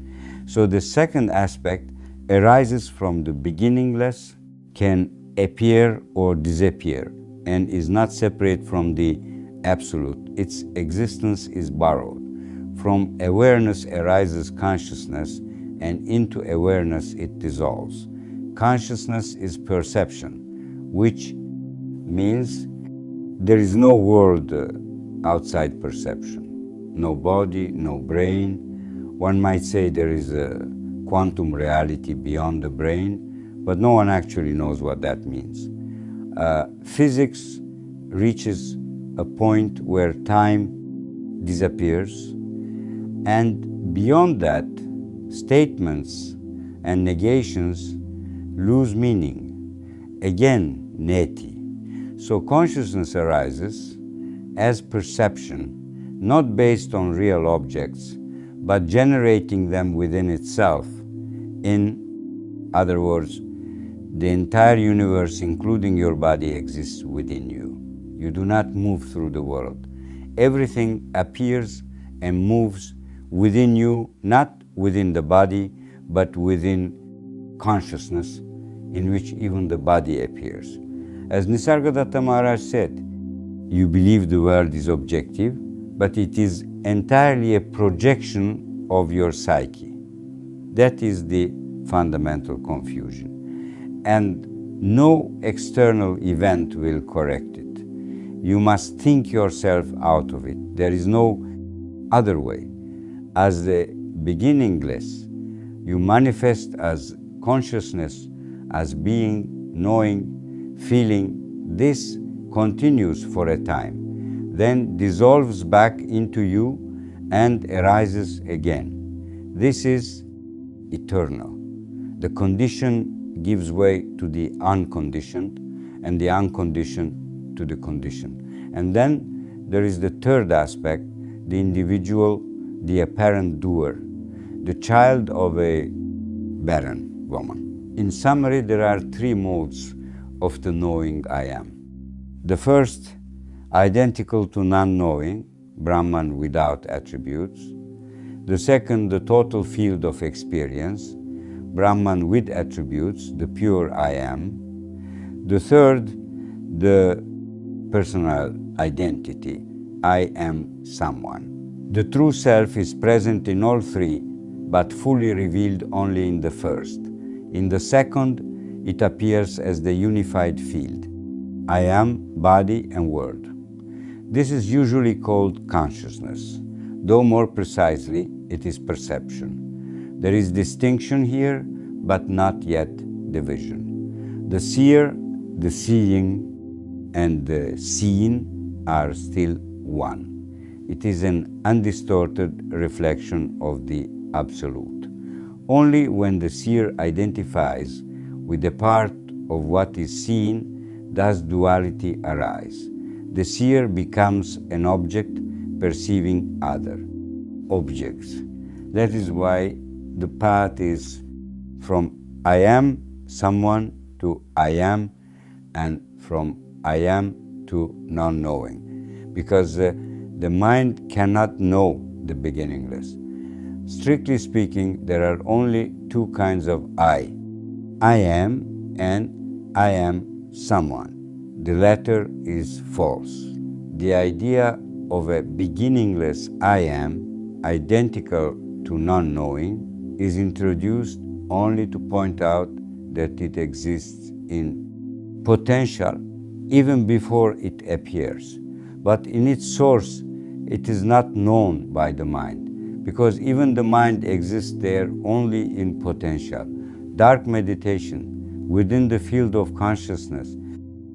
So the second aspect arises from the beginningless, can appear or disappear, and is not separate from the Absolute. Its existence is borrowed. From awareness arises consciousness, and into awareness it dissolves. Consciousness is perception, which means there is no world outside perception. No body, no brain. One might say there is a quantum reality beyond the brain, but no one actually knows what that means. Physics reaches a point where time disappears, and beyond that, statements and negations lose meaning. Again, neti. So consciousness arises as perception, not based on real objects, but generating them within itself. In other words, the entire universe, including your body, exists within you. You do not move through the world. Everything appears and moves within you, not within the body, but within consciousness, in which even the body appears. As Nisargadatta Maharaj said, you believe the world is objective, but it is entirely a projection of your psyche. That is the fundamental confusion. And no external event will correct it. You must think yourself out of it. There is no other way. As the beginningless, you manifest as consciousness, as being, knowing, feeling. This continues for a time. then dissolves back into you and arises again. This is eternal. The conditioned gives way to the unconditioned, and the unconditioned to the conditioned. And then there is the third aspect, the individual, the apparent doer, the child of a barren woman. In summary, there are three modes of the knowing I am. The first, identical to non-knowing, Brahman without attributes. The second, the total field of experience, Brahman with attributes, the pure I am. The third, the personal identity, I am someone. The true self is present in all three, but fully revealed only in the first. In the second, it appears as the unified field, I am, body and world. This is usually called consciousness, though more precisely, it is perception. There is distinction here, but not yet division. The seer, the seeing, and the seen are still one. It is an undistorted reflection of the Absolute. Only when the seer identifies with a part of what is seen does duality arise. The seer becomes an object perceiving other objects. That is why the path is from I am someone to I am, and from I am to non-knowing. Because the mind cannot know the beginningless. Strictly speaking, there are only two kinds of I am and I am someone. The latter is false. The idea of a beginningless I am, identical to non-knowing, is introduced only to point out that it exists in potential even before it appears. But in its source, it is not known by the mind, because even the mind exists there only in potential. Dark meditation, within the field of consciousness,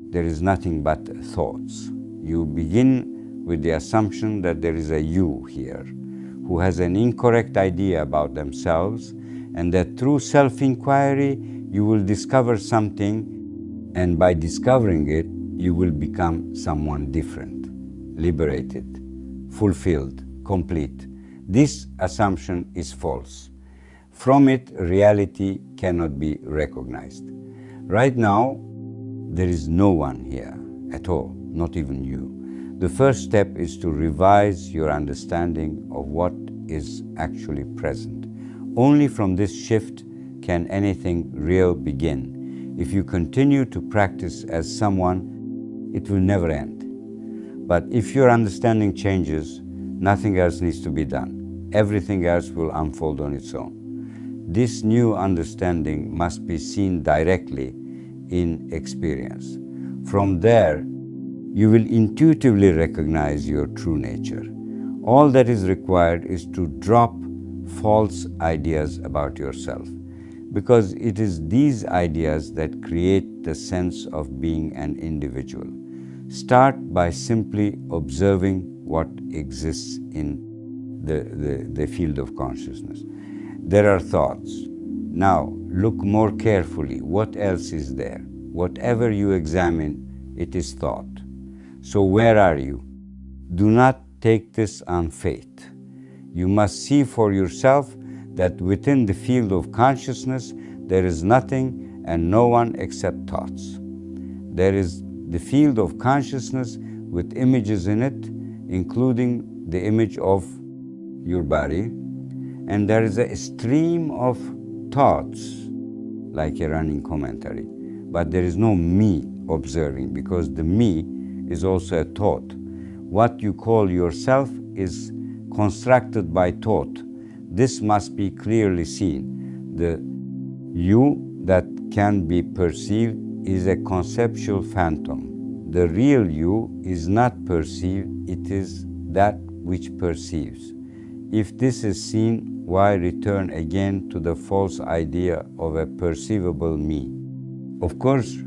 there is nothing but thoughts. You begin with the assumption that there is a you here, who has an incorrect idea about themselves, and that through self-inquiry you will discover something, and by discovering it, you will become someone different, liberated, fulfilled, complete. This assumption is false. From it, reality cannot be recognized. Right now, there is no one here at all, not even you. The first step is to revise your understanding of what is actually present. Only from this shift can anything real begin. If you continue to practice as someone, it will never end. But if your understanding changes, nothing else needs to be done. Everything else will unfold on its own. This new understanding must be seen directly in experience. From there, you will intuitively recognize your true nature. All that is required is to drop false ideas about yourself, because it is these ideas that create the sense of being an individual. Start by simply observing what exists in the field of consciousness. There are thoughts. Now, look more carefully. What else is there? Whatever you examine, it is thought. So where are you? Do not take this on faith. You must see for yourself that within the field of consciousness, there is nothing and no one except thoughts. There is the field of consciousness with images in it, including the image of your body, and there is a stream of thoughts, like a running commentary. But there is no me observing, because the me is also a thought. What you call yourself is constructed by thought. This must be clearly seen. The you that can be perceived is a conceptual phantom. The real you is not perceived, it is that which perceives. If this is seen, why return again to the false idea of a perceivable me? Of course,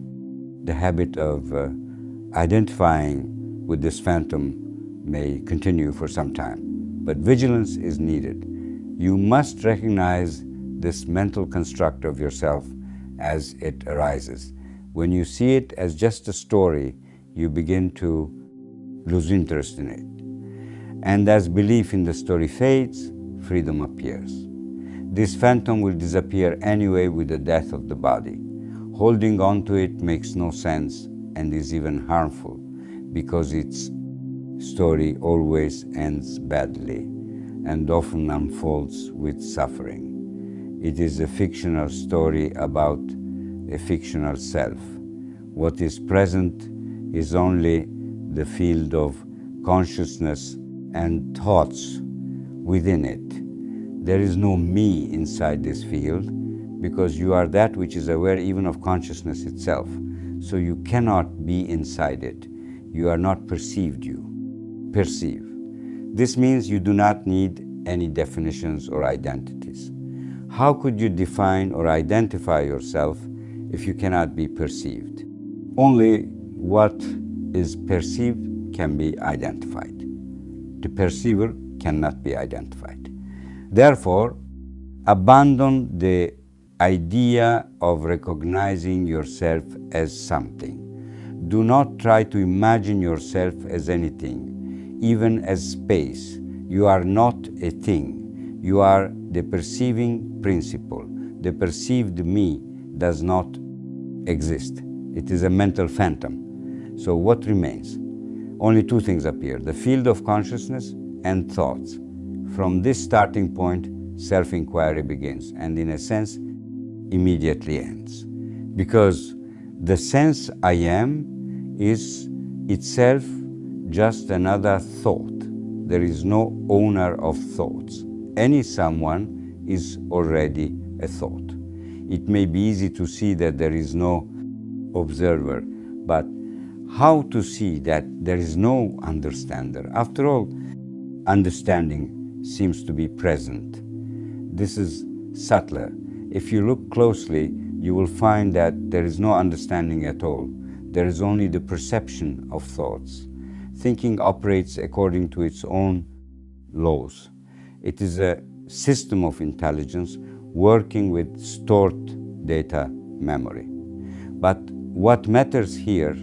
the habit of identifying with this phantom may continue for some time, but vigilance is needed. You must recognize this mental construct of yourself as it arises. When you see it as just a story, you begin to lose interest in it. And as belief in the story fades, freedom appears. This phantom will disappear anyway with the death of the body. Holding on to it makes no sense and is even harmful, because its story always ends badly and often unfolds with suffering. It is a fictional story about a fictional self. What is present is only the field of consciousness and thoughts within it. There is no me inside this field, because you are that which is aware even of consciousness itself. So you cannot be inside it. You are not perceived, you perceive. This means you do not need any definitions or identities. How could you define or identify yourself if you cannot be perceived? Only what is perceived can be identified. The perceiver cannot be identified. Therefore, abandon the idea of recognizing yourself as something. Do not try to imagine yourself as anything, even as space. You are not a thing. You are the perceiving principle. The perceived me does not exist. It is a mental phantom. So what remains? Only two things appear: the field of consciousness and thoughts. From this starting point, self-inquiry begins, and in a sense, immediately ends. Because the sense I am is itself just another thought. There is no owner of thoughts. Any someone is already a thought. It may be easy to see that there is no observer, but how to see that there is no understander? After all, understanding seems to be present. This is subtler. If you look closely, you will find that there is no understanding at all. There is only the perception of thoughts. Thinking operates according to its own laws. It is a system of intelligence working with stored data memory. But what matters here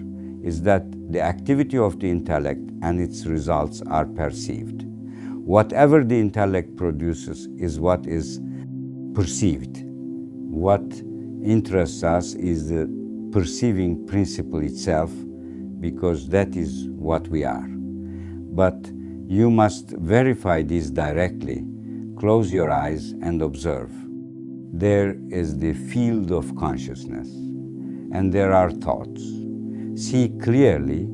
is that the activity of the intellect and its results are perceived. Whatever the intellect produces is what is perceived. What interests us is the perceiving principle itself, because that is what we are. But you must verify this directly. Close your eyes and observe. There is the field of consciousness, and there are thoughts. See clearly,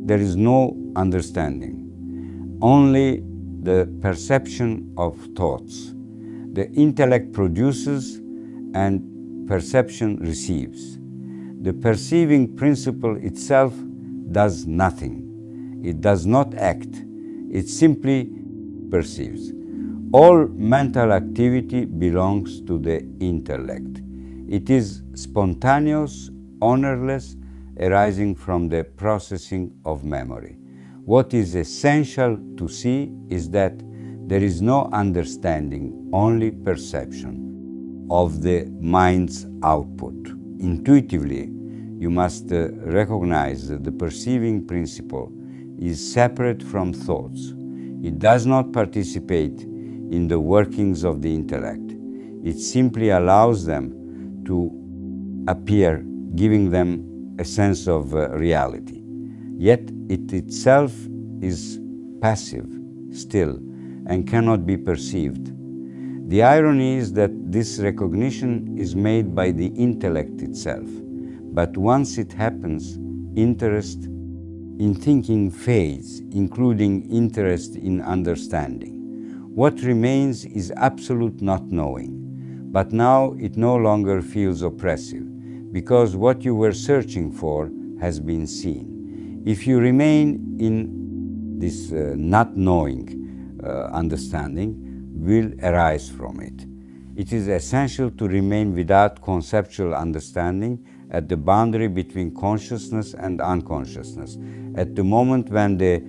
there is no understanding, only the perception of thoughts. The intellect produces and perception receives. The perceiving principle itself does nothing. It does not act. It simply perceives. All mental activity belongs to the intellect. It is spontaneous, ownerless, arising from the processing of memory. What is essential to see is that there is no understanding, only perception of the mind's output. Intuitively, you must recognize that the perceiving principle is separate from thoughts. It does not participate in the workings of the intellect. It simply allows them to appear, giving them a sense of reality. Yet it itself is passive, still, and cannot be perceived. The irony is that this recognition is made by the intellect itself. But once it happens, interest in thinking fades, including interest in understanding. What remains is absolute not knowing. But now it no longer feels oppressive, because what you were searching for has been seen. If you remain in this not knowing, understanding will arise from it. It is essential to remain without conceptual understanding at the boundary between consciousness and unconsciousness. At the moment when the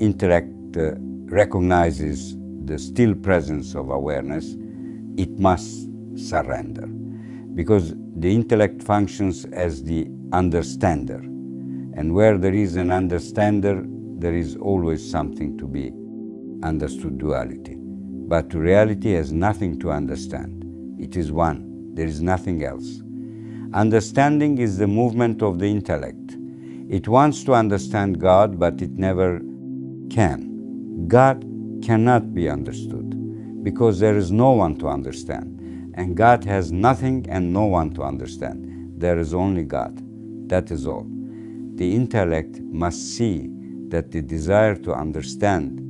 intellect recognizes the still presence of awareness, it must surrender. Because the intellect functions as the understander. And where there is an understander, there is always something to be understood, duality. But reality has nothing to understand. It is one. There is nothing else. Understanding is the movement of the intellect. It wants to understand God, but it never can. God cannot be understood because there is no one to understand. And God has nothing and no one to understand. There is only God. That is all. The intellect must see that the desire to understand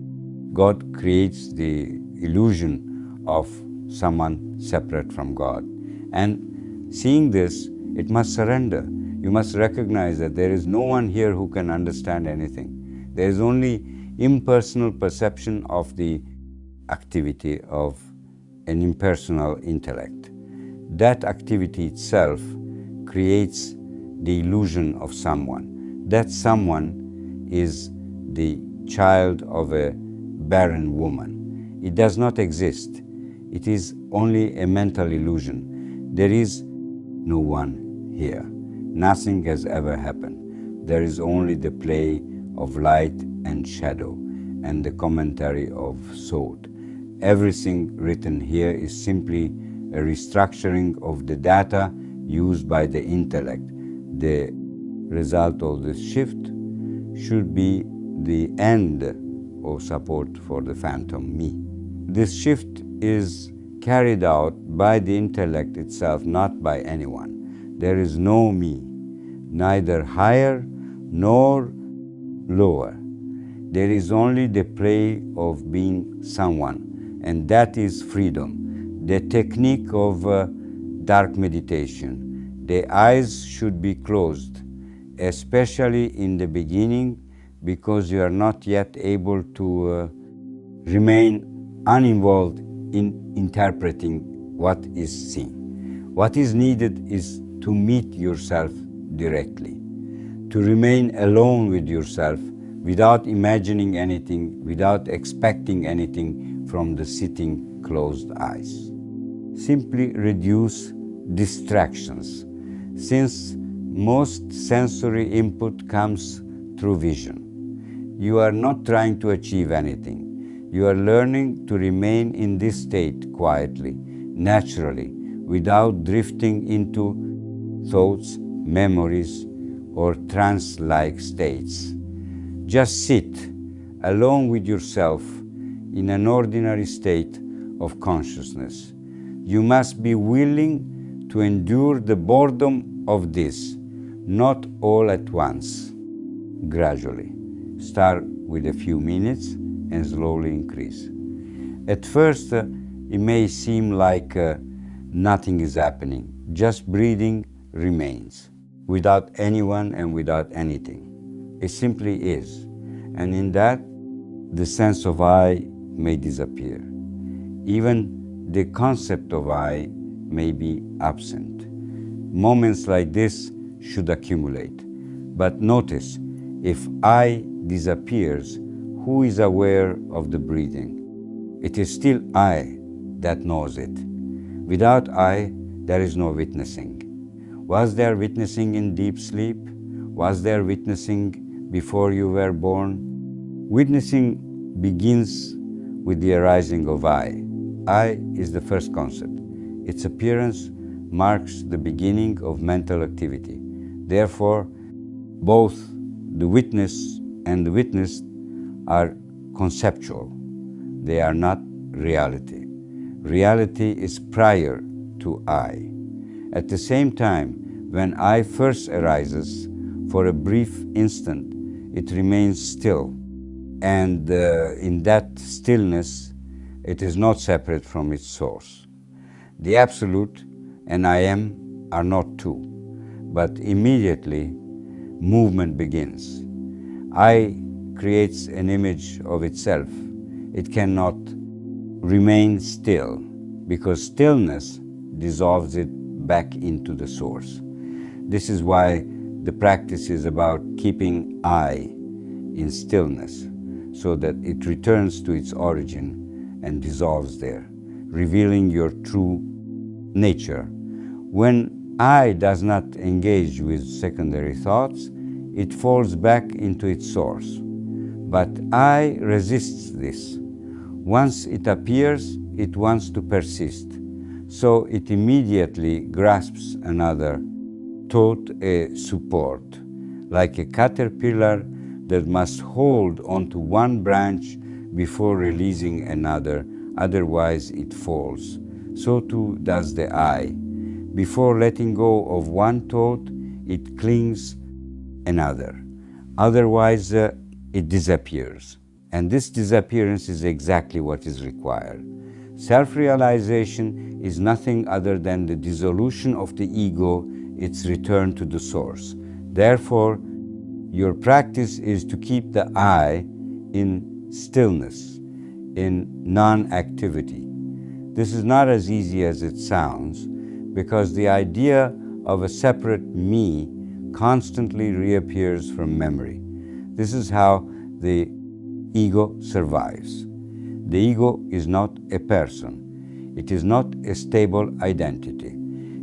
God creates the illusion of someone separate from God. And seeing this, it must surrender. You must recognize that there is no one here who can understand anything. There is only impersonal perception of the activity of an impersonal intellect. That activity itself creates the illusion of someone. That someone is the child of a barren woman. It does not exist. It is only a mental illusion. There is no one here. Nothing has ever happened. There is only the play of light and shadow and the commentary of thought. Everything written here is simply a restructuring of the data used by the intellect. The result of this shift should be the end of support for the phantom me. This shift is carried out by the intellect itself, not by anyone. There is no me, neither higher nor lower. There is only the play of being someone, and that is freedom. The technique of dark meditation. The eyes should be closed, especially in the beginning, because you are not yet able to remain uninvolved in interpreting what is seen. What is needed is to meet yourself directly, to remain alone with yourself without imagining anything, without expecting anything from the sitting closed eyes. Simply reduce distractions, since most sensory input comes through vision. You are not trying to achieve anything. You are learning to remain in this state quietly, naturally, without drifting into thoughts, memories, or trance-like states. Just sit alone with yourself in an ordinary state of consciousness. You must be willing to endure the boredom of this, not all at once, gradually. Start with a few minutes and slowly increase. At first, it may seem like nothing is happening. Just breathing remains, without anyone and without anything. It simply is. And in that, the sense of I may disappear. Even the concept of I may be absent. Moments like this should accumulate. But notice, if I disappears, who is aware of the breathing? It is still I that knows it. Without I, there is no witnessing. Was there witnessing in deep sleep? Was there witnessing before you were born? Witnessing begins with the arising of I. I is the first concept. Its appearance marks the beginning of mental activity. Therefore, both the witness and the witnessed are conceptual. They are not reality. Reality is prior to I. At the same time, when I first arises, for a brief instant, it remains still. And in that stillness, it is not separate from its source. The Absolute and I Am are not two, but immediately movement begins. I creates an image of itself. It cannot remain still, because stillness dissolves it back into the source. This is why the practice is about keeping I in stillness, so that it returns to its origin and dissolves there, revealing your true nature. When I does not engage with secondary thoughts, it falls back into its source. But I resists this. Once it appears, it wants to persist. So it immediately grasps another thought, a support, like a caterpillar that must hold onto one branch before releasing another, otherwise it falls. So too does the I. Before letting go of one thought, it clings another. Otherwise, it disappears. And this disappearance is exactly what is required. Self-realization is nothing other than the dissolution of the ego, its return to the source. Therefore, your practice is to keep the I in stillness, in non-activity. This is not as easy as it sounds, because the idea of a separate me constantly reappears from memory. This is how the ego survives. The ego is not a person. It is not a stable identity.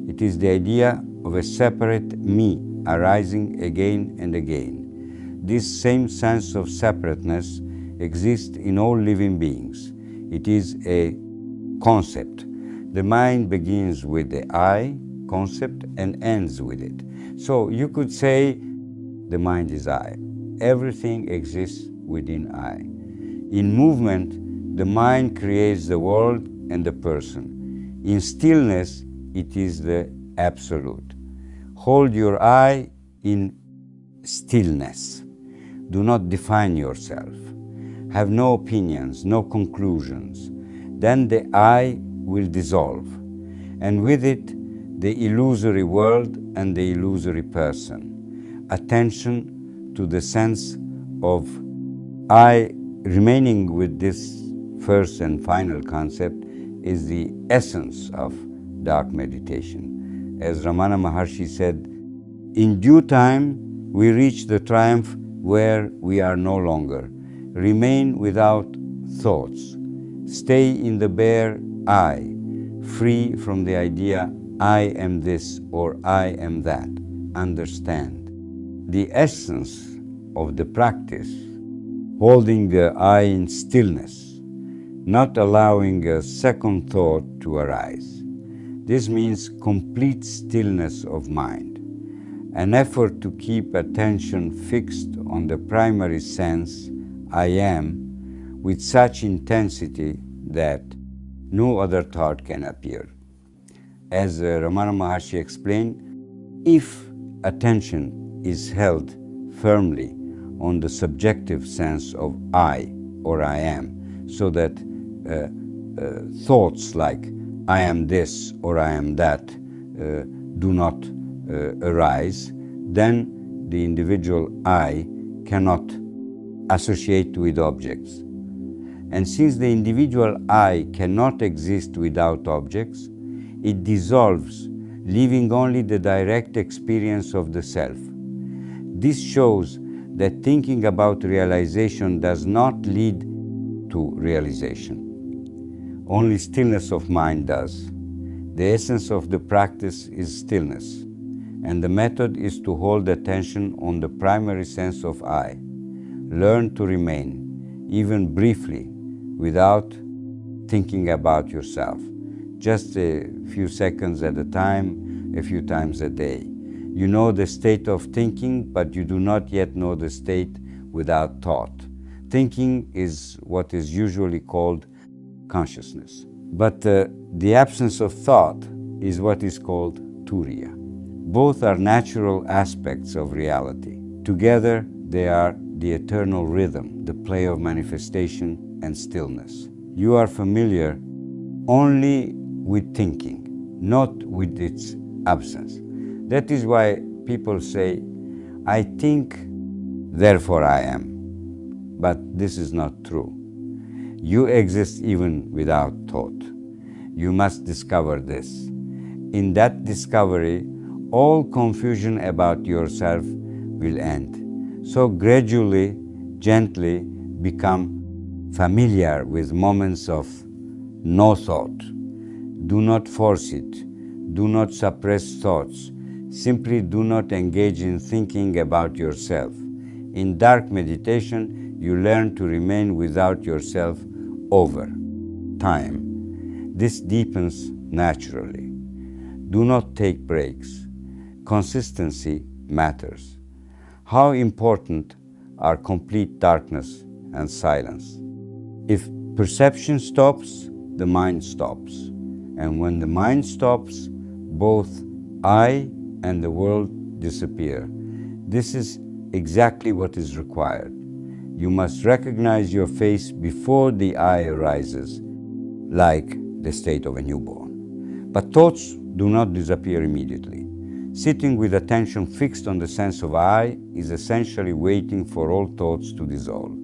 It is the idea of a separate me arising again and again. This same sense of separateness exists in all living beings. It is a concept. The mind begins with the I concept and ends with it. So you could say the mind is I. Everything exists within I. In movement, the mind creates the world and the person. In stillness, it is the absolute. Hold your I in stillness. Do not define yourself. Have no opinions, no conclusions. Then the I will dissolve, and with it, the illusory world and the illusory person. Attention to the sense of I remaining with this first and final concept is the essence of dark meditation. As Ramana Maharshi said, in due time we reach the triumph where we are no longer. Remain without thoughts. Stay in the bare I, free from the idea I am this or I am that. Understand. The essence of the practice, holding the I in stillness, not allowing a second thought to arise. This means complete stillness of mind, an effort to keep attention fixed on the primary sense, I am, with such intensity that no other thought can appear. As Ramana Maharshi explained, if attention is held firmly on the subjective sense of I or I am, so that thoughts like I am this or I am that do not arise, then the individual I cannot associate with objects. And since the individual I cannot exist without objects, it dissolves, leaving only the direct experience of the self. This shows that thinking about realization does not lead to realization. Only stillness of mind does. The essence of the practice is stillness, and the method is to hold attention on the primary sense of I. Learn to remain, even briefly, without thinking about yourself. Just a few seconds at a time, a few times a day. You know the state of thinking, but you do not yet know the state without thought. Thinking is what is usually called consciousness. But the absence of thought is what is called turiya. Both are natural aspects of reality. Together, they are the eternal rhythm, the play of manifestation and stillness. You are familiar only with thinking, not with its absence. That is why people say, I think, therefore I am. But this is not true. You exist even without thought. You must discover this. In that discovery, all confusion about yourself will end. So gradually, gently, become familiar with moments of no thought. Do not force it. Do not suppress thoughts. Simply do not engage in thinking about yourself. In dark meditation, you learn to remain without yourself over time. This deepens naturally. Do not take breaks. Consistency matters. How important are complete darkness and silence? If perception stops, the mind stops. And when the mind stops, both I and the world disappear. This is exactly what is required. You must recognize your face before the I arises, like the state of a newborn. But thoughts do not disappear immediately. Sitting with attention fixed on the sense of I is essentially waiting for all thoughts to dissolve.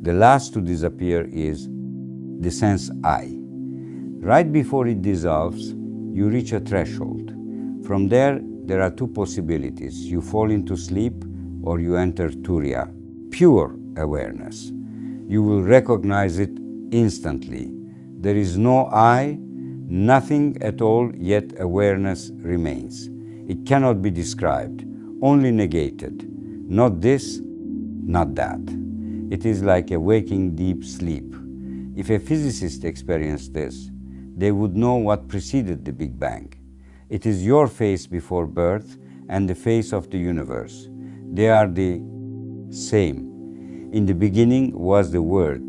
The last to disappear is the sense I. Right before it dissolves, you reach a threshold. From there are two possibilities. You fall into sleep or you enter Turiya, pure awareness. You will recognize it instantly. There is no I, nothing at all, yet awareness remains. It cannot be described, only negated. Not this, not that. It is like a waking deep sleep. If a physicist experienced this, they would know what preceded the Big Bang. It is your face before birth and the face of the universe. They are the same. In the beginning was the Word.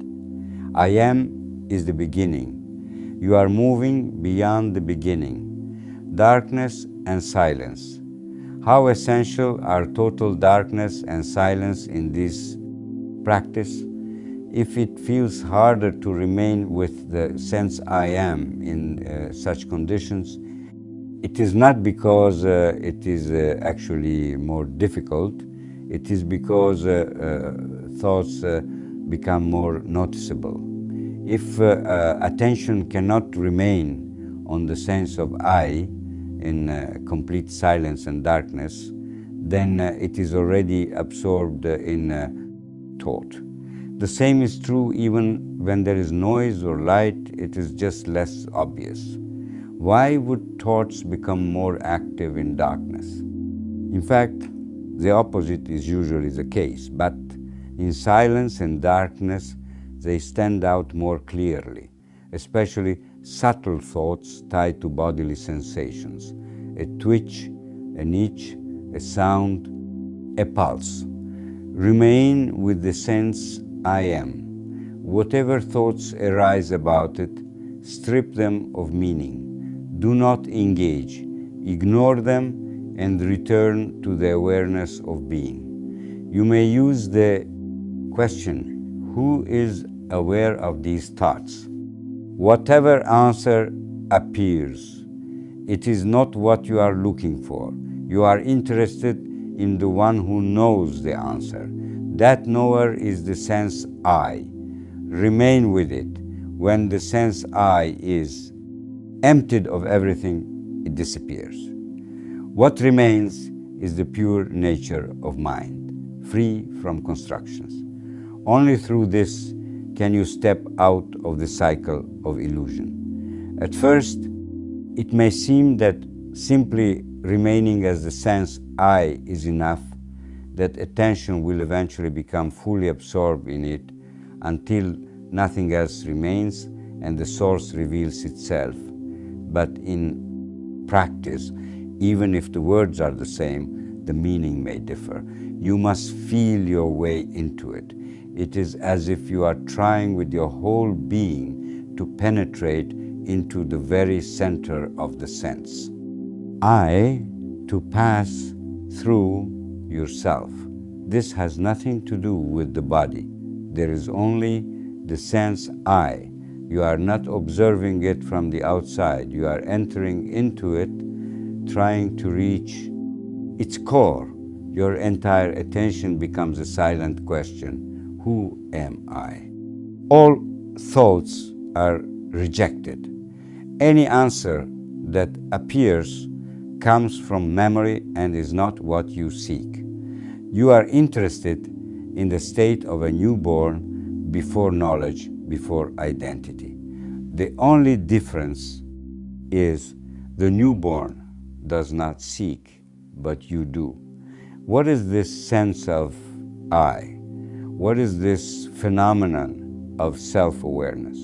I am is the beginning. You are moving beyond the beginning. Darkness and silence. How essential are total darkness and silence in this practice? If it feels harder to remain with the sense I am in such conditions, it is not because it is actually more difficult. It is because thoughts become more noticeable. If attention cannot remain on the sense of I in complete silence and darkness, then it is already absorbed in thought. The same is true even when there is noise or light, it is just less obvious. Why would thoughts become more active in darkness? In fact, the opposite is usually the case, but in silence and darkness, they stand out more clearly, especially subtle thoughts tied to bodily sensations, a twitch, an itch, a sound, a pulse. Remain with the sense I am. Whatever thoughts arise about it, strip them of meaning. Do not engage. Ignore them and return to the awareness of being. You may use the question, who is aware of these thoughts? Whatever answer appears, it is not what you are looking for. You are interested in the one who knows the answer. That knower is the sense I. Remain with it. When the sense I is emptied of everything, it disappears. What remains is the pure nature of mind, free from constructions. Only through this can you step out of the cycle of illusion. At first, it may seem that simply remaining as the sense I is enough, that attention will eventually become fully absorbed in it until nothing else remains and the source reveals itself. But in practice, even if the words are the same, the meaning may differ. You must feel your way into it. It is as if you are trying with your whole being to penetrate into the very center of the sense. To pass through yourself. This has nothing to do with the body. There is only the sense I. You are not observing it from the outside. You are entering into it, trying to reach its core. Your entire attention becomes a silent question. Who am I? All thoughts are rejected. Any answer that appears comes from memory and is not what you seek. You are interested in the state of a newborn before knowledge, before identity. The only difference is the newborn does not seek, but you do. What is this sense of I? What is this phenomenon of self-awareness?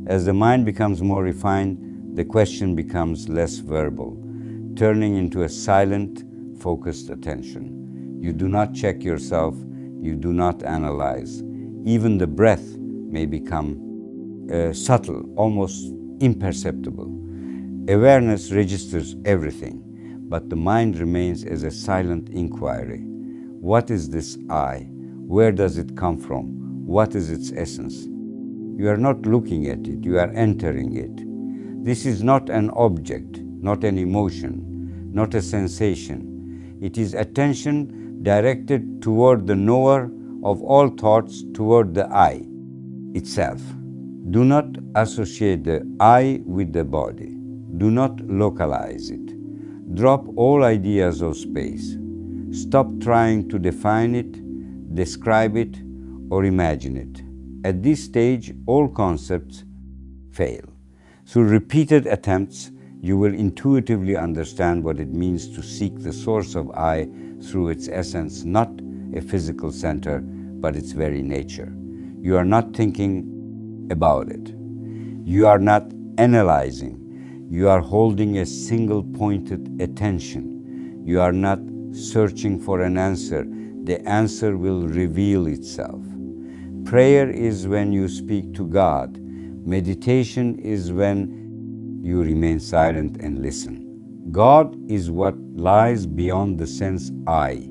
As the mind becomes more refined, the question becomes less verbal, turning into a silent, focused attention. You do not check yourself, you do not analyze. Even the breath may become subtle, almost imperceptible. Awareness registers everything, but the mind remains as a silent inquiry. What is this I? Where does it come from? What is its essence? You are not looking at it, you are entering it. This is not an object, not an emotion, not a sensation. It is attention directed toward the knower of all thoughts, toward the I itself. Do not associate the I with the body. Do not localize it. Drop all ideas of space. Stop trying to define it, describe it, or imagine it. At this stage, all concepts fail. Through repeated attempts, you will intuitively understand what it means to seek the source of I through its essence, not a physical center, but its very nature. You are not thinking about it. You are not analyzing. You are holding a single-pointed attention. You are not searching for an answer. The answer will reveal itself. Prayer is when you speak to God. Meditation is when you remain silent and listen. God is what lies beyond the sense I.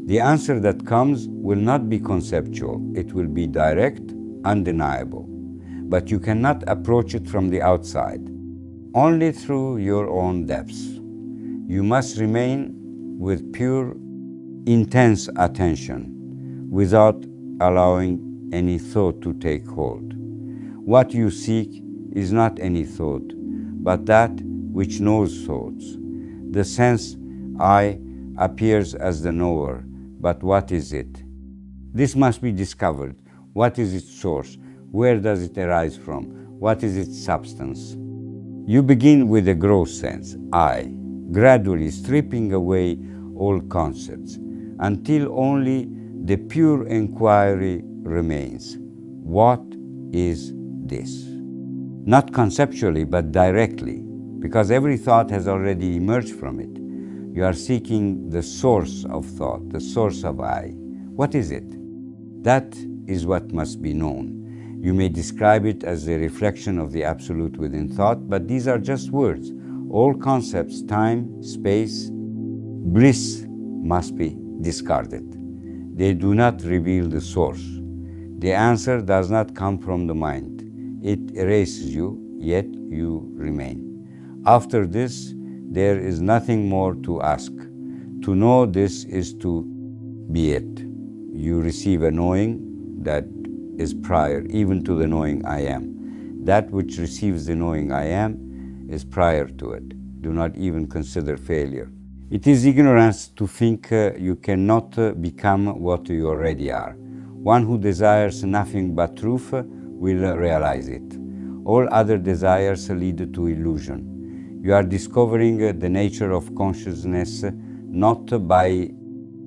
The answer that comes will not be conceptual. It will be direct, undeniable. But you cannot approach it from the outside, only through your own depths. You must remain with pure, intense attention without allowing any thought to take hold. What you seek is not any thought, but that which knows thoughts. The sense I appears as the knower, but what is it? This must be discovered. What is its source? Where does it arise from? What is its substance? You begin with a gross sense, I, gradually stripping away all concepts, until only the pure inquiry remains. What is this? Not conceptually, but directly, because every thought has already emerged from it. You are seeking the source of thought, the source of I. What is it? That is what must be known. You may describe it as a reflection of the absolute within thought, but these are just words. All concepts, time, space, bliss must be discarded. They do not reveal the source. The answer does not come from the mind. It erases you, yet you remain. After this, there is nothing more to ask. To know this is to be it. You receive a knowing that is prior even to the knowing I am. That which receives the knowing I am is prior to it. Do not even consider failure. It is ignorance to think you cannot become what you already are. One who desires nothing but truth will realize it. All other desires lead to illusion. You are discovering the nature of consciousness not by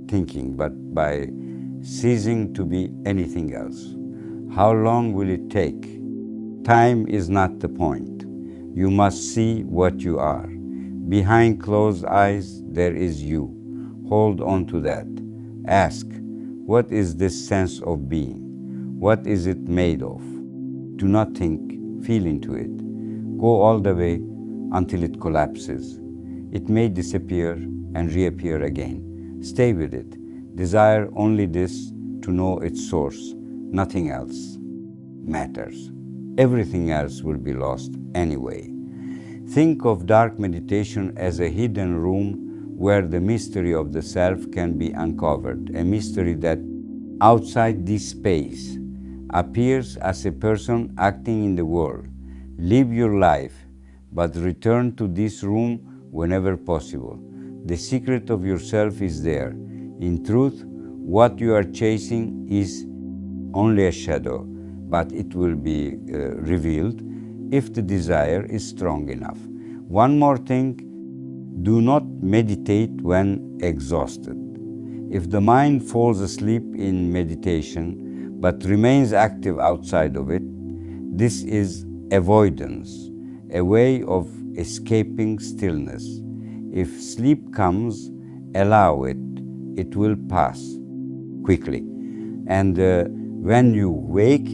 thinking, but by ceasing to be anything else. How long will it take? Time is not the point. You must see what you are. Behind closed eyes, there is you. Hold on to that. Ask, what is this sense of being? What is it made of? Do not think, feel into it. Go all the way until it collapses. It may disappear and reappear again. Stay with it. Desire only this to know its source. Nothing else matters. Everything else will be lost anyway. Think of dark meditation as a hidden room where the mystery of the self can be uncovered, a mystery that outside this space appears as a person acting in the world. Live your life, but return to this room whenever possible. The secret of yourself is there. In truth, what you are chasing is only a shadow, but it will be revealed if the desire is strong enough. One more thing, do not meditate when exhausted. If the mind falls asleep in meditation but remains active outside of it, this is avoidance, a way of escaping stillness. If sleep comes, allow it. It will pass quickly. And when you wake,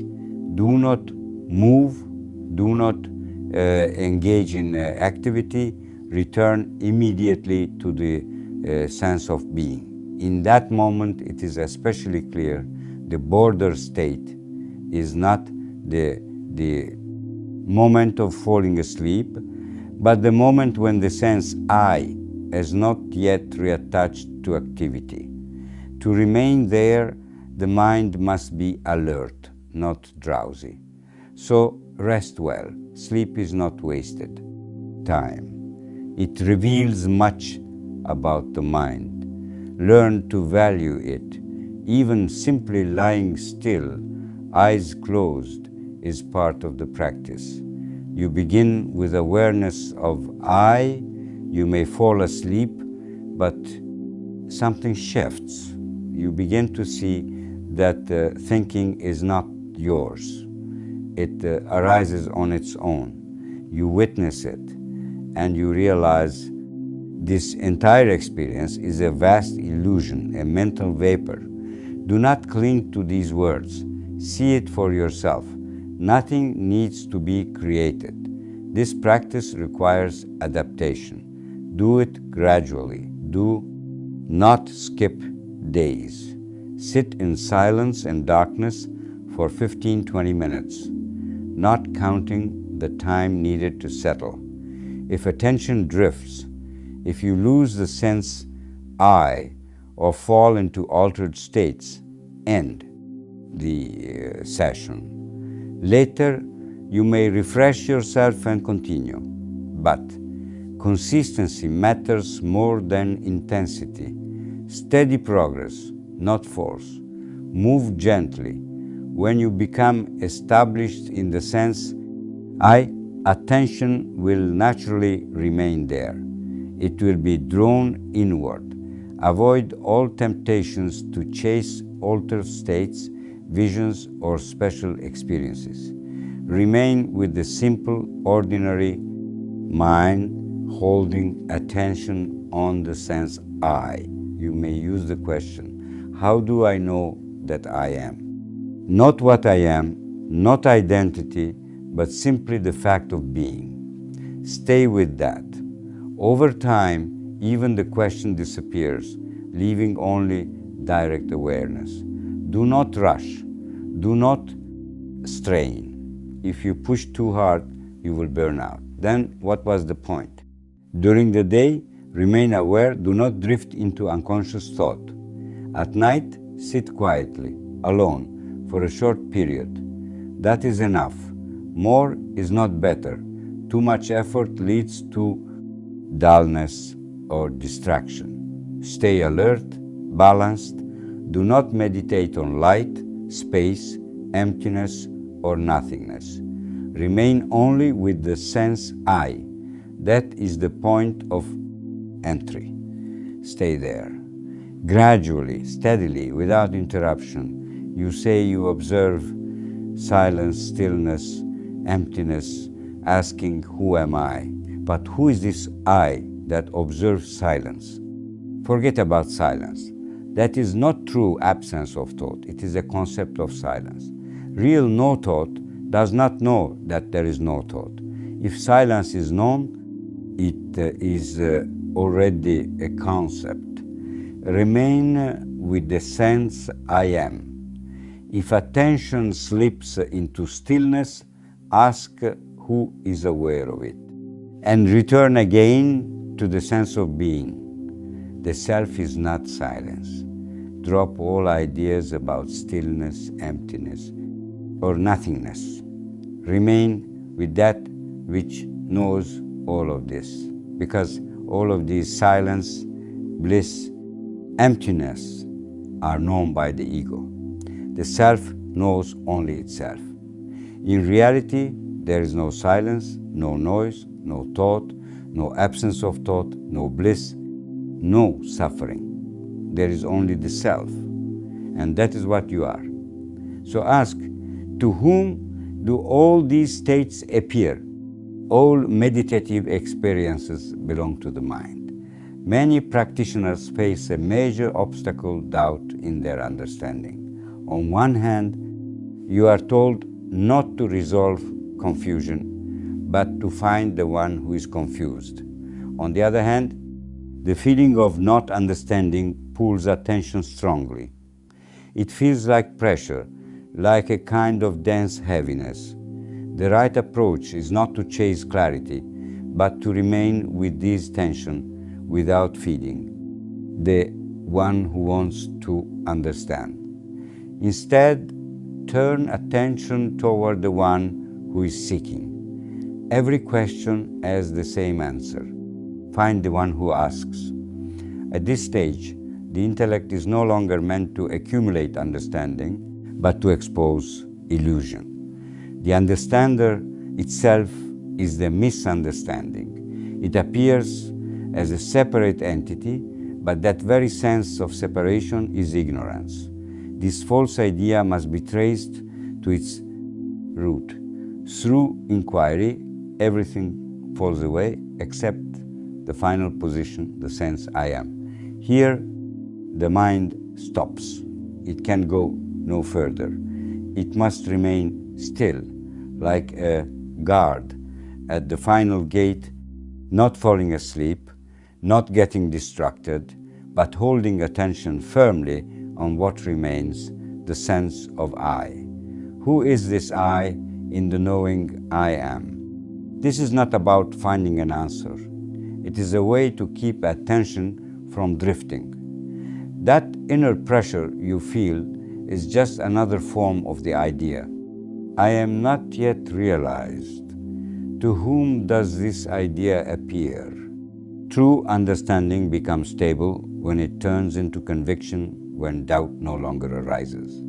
do not move, do not engage in activity, return immediately to the sense of being. In that moment, it is especially clear the border state is not the moment of falling asleep, but the moment when the sense I has not yet reattached to activity. To remain there, the mind must be alert, not drowsy. So rest well. Sleep is not wasted time. It reveals much about the mind. Learn to value it. Even simply lying still, eyes closed, is part of the practice. You begin with awareness of I. You may fall asleep, but something shifts. You begin to see that thinking is not yours. It arises on its own. You witness it, and you realize this entire experience is a vast illusion, a mental vapor. Do not cling to these words. See it for yourself. Nothing needs to be created. This practice requires adaptation. Do it gradually. Do not skip days. Sit in silence and darkness for 15-20 minutes, not counting the time needed to settle. If attention drifts, if you lose the sense I or fall into altered states, end the session. Later, you may refresh yourself and continue, but consistency matters more than intensity. Steady progress, not force. Move gently. When you become established in the sense I, attention will naturally remain there. It will be drawn inward. Avoid all temptations to chase altered states, visions, or special experiences. Remain with the simple, ordinary mind, holding attention on the sense I. You may use the question, how do I know that I am? Not what I am, not identity, but simply the fact of being. Stay with that. Over time, even the question disappears, leaving only direct awareness. Do not rush. Do not strain. If you push too hard, you will burn out. Then what was the point? During the day, remain aware. Do not drift into unconscious thought. At night, sit quietly, alone, for a short period. That is enough. More is not better. Too much effort leads to dullness or distraction. Stay alert, balanced. Do not meditate on light, space, emptiness, or nothingness. Remain only with the sense I. That is the point of entry. Stay there. Gradually, steadily, without interruption, you say you observe silence, stillness, emptiness, asking, who am I? But who is this I that observes silence? Forget about silence. That is not true absence of thought. It is a concept of silence. Real no thought does not know that there is no thought. If silence is known, it is already a concept. Remain with the sense I am. If attention slips into stillness, ask who is aware of it, and return again to the sense of being. The self is not silence. Drop all ideas about stillness, emptiness, or nothingness. Remain with that which knows all of this, because all of these silence, bliss, emptiness are known by the ego. The self knows only itself. In reality, there is no silence, no noise, no thought, no absence of thought, no bliss, no suffering. There is only the self, and that is what you are. So ask, to whom do all these states appear? All meditative experiences belong to the mind. Many practitioners face a major obstacle, doubt in their understanding. On one hand, you are told not to resolve confusion, but to find the one who is confused. On the other hand, the feeling of not understanding pulls attention strongly. It feels like pressure, like a kind of dense heaviness. The right approach is not to chase clarity, but to remain with this tension without feeding the one who wants to understand. Instead, turn attention toward the one who is seeking. Every question has the same answer. Find the one who asks. At this stage, the intellect is no longer meant to accumulate understanding, but to expose illusion. The understander itself is the misunderstanding. It appears as a separate entity, but that very sense of separation is ignorance. This false idea must be traced to its root. Through inquiry, everything falls away except the final position, the sense I am. Here, the mind stops. It can go no further. It must remain still, like a guard at the final gate, not falling asleep, not getting distracted, but holding attention firmly on what remains, the sense of I. Who is this I in the knowing I am? This is not about finding an answer. It is a way to keep attention from drifting. That inner pressure you feel is just another form of the idea. I am not yet realized. To whom does this idea appear? True understanding becomes stable when it turns into conviction, when doubt no longer arises.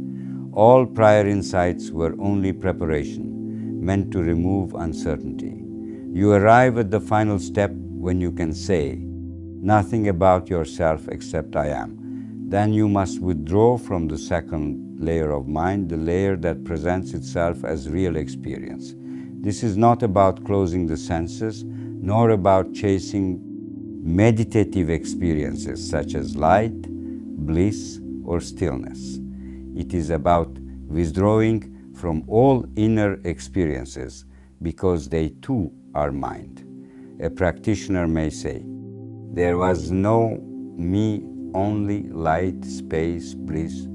All prior insights were only preparation, meant to remove uncertainty. You arrive at the final step when you can say, nothing about yourself except I am. Then you must withdraw from the second layer of mind, the layer that presents itself as real experience. This is not about closing the senses, nor about chasing meditative experiences such as light, bliss, or stillness. It is about withdrawing from all inner experiences because they too are mind. A practitioner may say, there was no me, only light, space, bliss,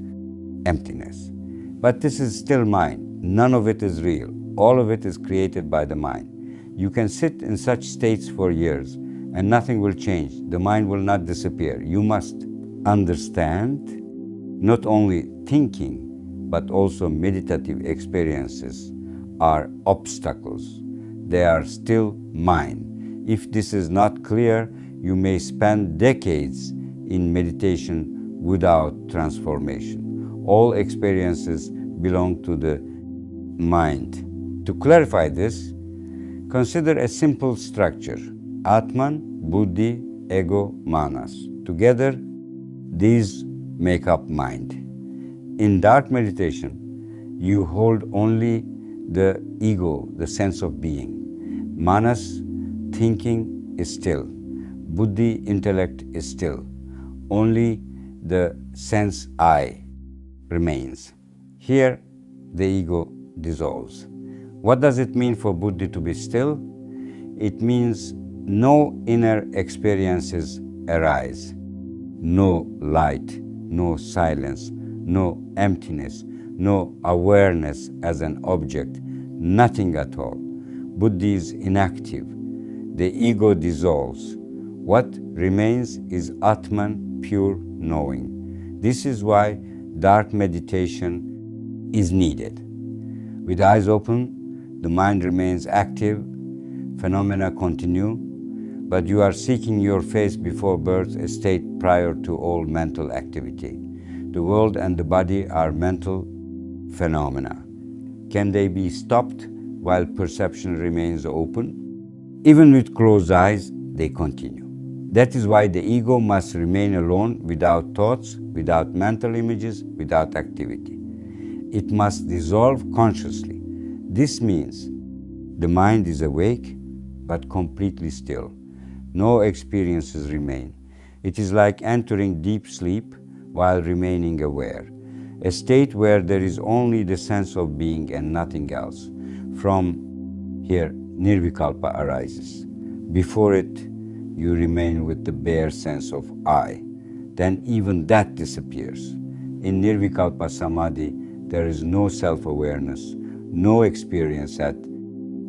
emptiness. But this is still mind. None of it is real. All of it is created by the mind. You can sit in such states for years and nothing will change. The mind will not disappear. You must understand not only thinking, but also meditative experiences are obstacles. They are still mind. If this is not clear, you may spend decades in meditation without transformation. All experiences belong to the mind. To clarify this, consider a simple structure: Atman, Buddhi, Ego, Manas. Together, these make up mind. In dark meditation, you hold only the ego, the sense of being. Manas, thinking, is still. Buddhi, intellect, is still. Only the sense I remains. Here, the ego dissolves. What does it mean for Buddhi to be still? It means no inner experiences arise. No light, no silence, no emptiness, no awareness as an object, nothing at all. Buddhi is inactive. The ego dissolves. What remains is Atman, pure knowing. This is why dark meditation is needed. With eyes open, the mind remains active, phenomena continue, but you are seeking your face before birth, a state prior to all mental activity. The world and the body are mental phenomena. Can they be stopped while perception remains open? Even with closed eyes, they continue. That is why the ego must remain alone, without thoughts, without mental images, without activity. It must dissolve consciously. This means the mind is awake but completely still. No experiences remain. It is like entering deep sleep while remaining aware, a state where there is only the sense of being and nothing else. From here, nirvikalpa arises. Before it, you remain with the bare sense of I. Then even that disappears. In nirvikalpa samadhi, there is no self-awareness, no experience at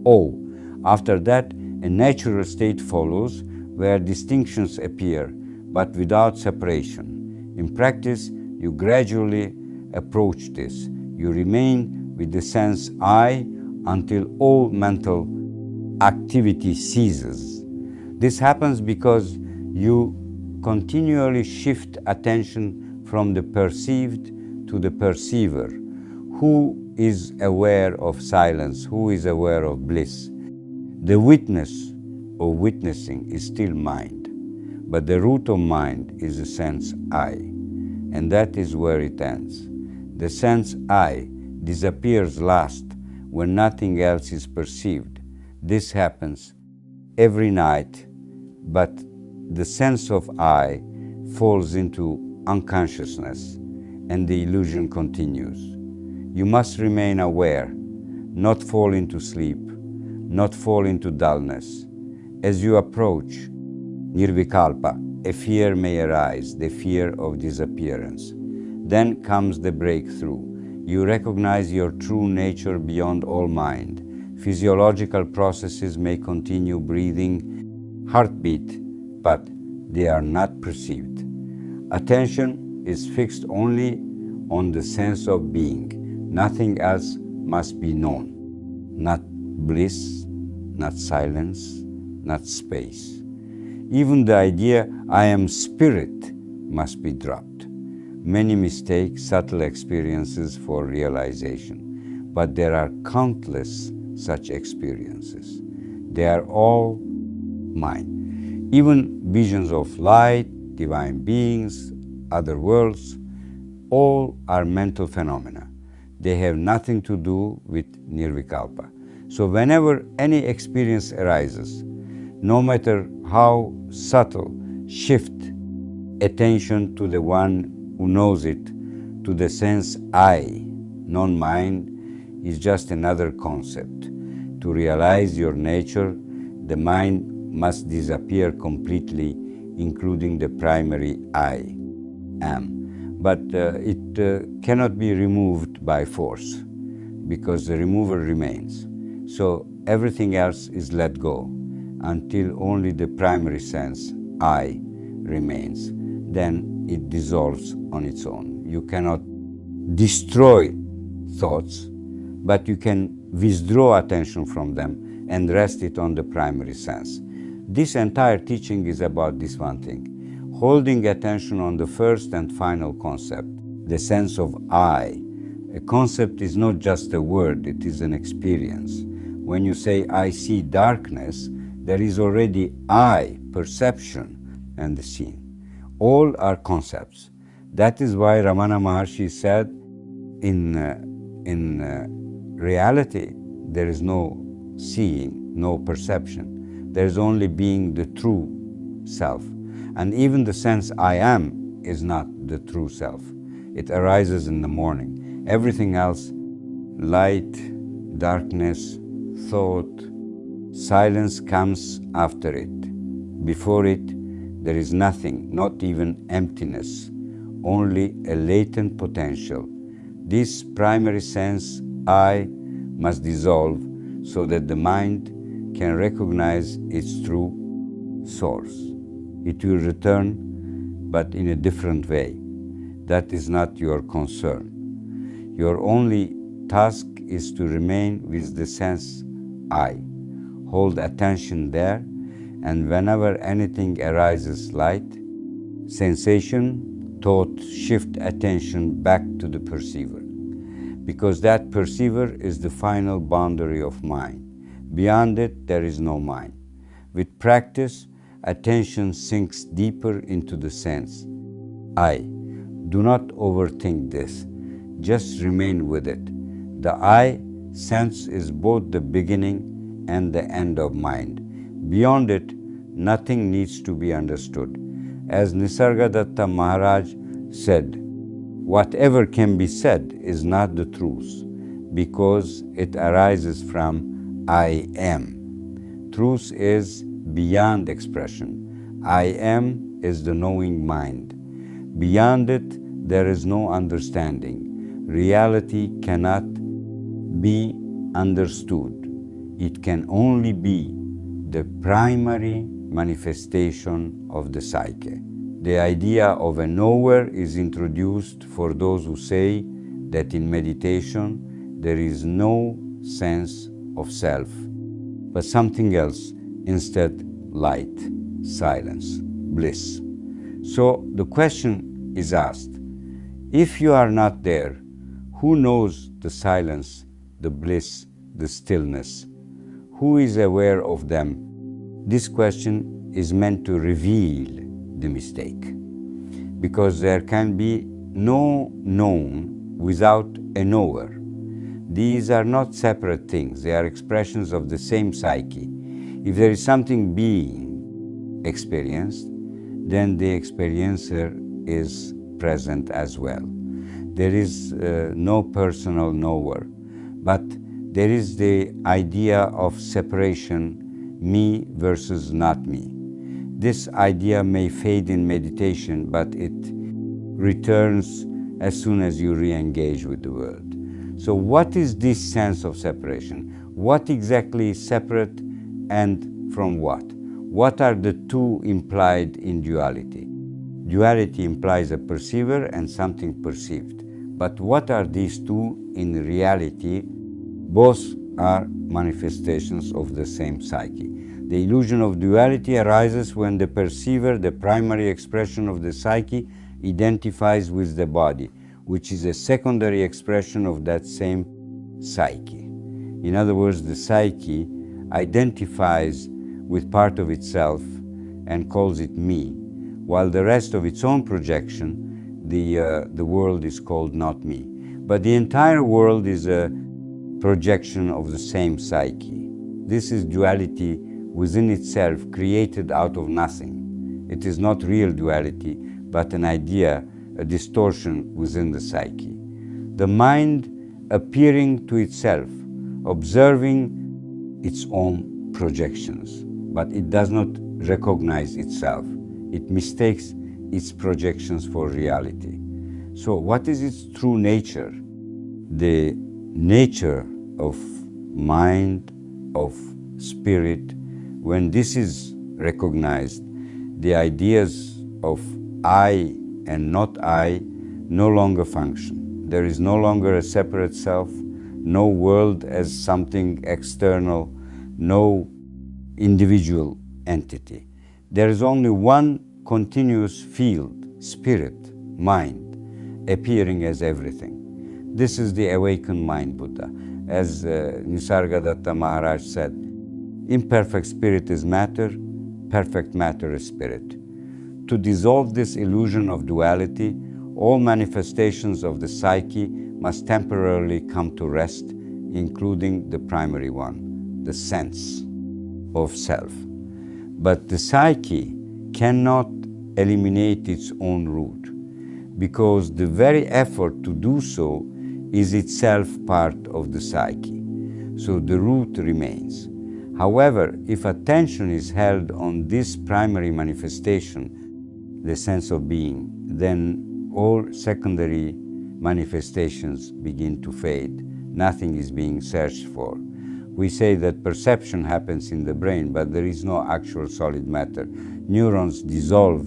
all. After that, a natural state follows where distinctions appear, but without separation. In practice, you gradually approach this. You remain with the sense I until all mental activity ceases. This happens because you continually shift attention from the perceived to the perceiver, who is aware of silence, who is aware of bliss. The witness or witnessing is still mind, but the root of mind is the sense I, and that is where it ends. The sense I disappears last when nothing else is perceived. This happens every night, but the sense of I falls into unconsciousness and the illusion continues. You must remain aware, not fall into sleep, not fall into dullness. As you approach nirvikalpa, a fear may arise, the fear of disappearance. Then comes the breakthrough. You recognize your true nature beyond all mind. Physiological processes may continue, breathing, heartbeat, but they are not perceived. Attention is fixed only on the sense of being. Nothing else must be known. Not bliss, not silence, not space. Even the idea I am spirit must be dropped. Many mistake subtle experiences for realization, but there are countless such experiences. They are all mine. Even visions of light, divine beings, other worlds, all are mental phenomena. They have nothing to do with nirvikalpa. So whenever any experience arises, no matter how subtle, shift attention to the one who knows it, to the sense I. Non-mind is just another concept. To realize your nature, the mind must disappear completely, including the primary I am. But it cannot be removed by force, because the remover remains. So everything else is let go until only the primary sense, I, remains. Then it dissolves on its own. You cannot destroy thoughts, but you can withdraw attention from them and rest it on the primary sense. This entire teaching is about this one thing, holding attention on the first and final concept, the sense of I. A concept is not just a word, it is an experience. When you say, I see darkness, there is already I, perception, and the seeing. All are concepts. That is why Ramana Maharshi said, in reality, there is no seeing, no perception. There is only being, the true self. And even the sense I am is not the true self. It arises in the morning. Everything else, light, darkness, thought, silence comes after it. Before it, there is nothing, not even emptiness, only a latent potential. This primary sense, I, must dissolve so that the mind can recognize its true source. It will return, but in a different way. That is not your concern. Your only task is to remain with the sense I. Hold attention there, and whenever anything arises, light, sensation, thought, shift attention back to the perceiver. because that perceiver is the final boundary of mind. Beyond it, there is no mind. With practice, attention sinks deeper into the sense. I. Do not overthink this. Just remain with it. The I sense is both the beginning and the end of mind. Beyond it, nothing needs to be understood. As Nisargadatta Maharaj said, whatever can be said is not the truth, because it arises from I am. Truth is beyond expression. I am is the knowing mind. Beyond it, there is no understanding. Reality cannot be understood. It can only be the primary manifestation of the psyche. The idea of a knower is introduced for those who say that in meditation there is no sense of self, but something else instead: light, silence, bliss. So the question is asked, if you are not there, who knows the silence, the bliss, the stillness? Who is aware of them? This question is meant to reveal the mistake, because there can be no known without a knower. These are not separate things, they are expressions of the same psyche. If there is something being experienced, then the experiencer is present as well. There is no personal knower, but there is the idea of separation, me versus not me. This idea may fade in meditation, but it returns as soon as you re-engage with the world. So what is this sense of separation? What exactly is separate and from what? What are the two implied in duality? Duality implies a perceiver and something perceived. But what are these two in reality? Both are manifestations of the same psyche. The illusion of duality arises when the perceiver, the primary expression of the psyche, identifies with the body, which is a secondary expression of that same psyche. In other words, the psyche identifies with part of itself and calls it me, while the rest of its own projection, the world, is called not me. But the entire world is a projection of the same psyche. This is duality within itself, created out of nothing. It is not real duality, but an idea, a distortion within the psyche. The mind appearing to itself, observing its own projections, but it does not recognize itself. It mistakes its projections for reality. So what is its true nature? The nature of mind, of spirit, when this is recognized, the ideas of I and not I no longer function. There is no longer a separate self, no world as something external, no individual entity. There is only one continuous field, spirit, mind, appearing as everything. This is the awakened mind Buddha. As Nisargadatta Maharaj said, imperfect spirit is matter, perfect matter is spirit. To dissolve this illusion of duality, all manifestations of the psyche must temporarily come to rest, including the primary one, the sense of self. But the psyche cannot eliminate its own root, because the very effort to do so is itself part of the psyche. So the root remains. However, if attention is held on this primary manifestation, the sense of being, then all secondary manifestations begin to fade. Nothing is being searched for. We say that perception happens in the brain, but there is no actual solid matter. Neurons dissolve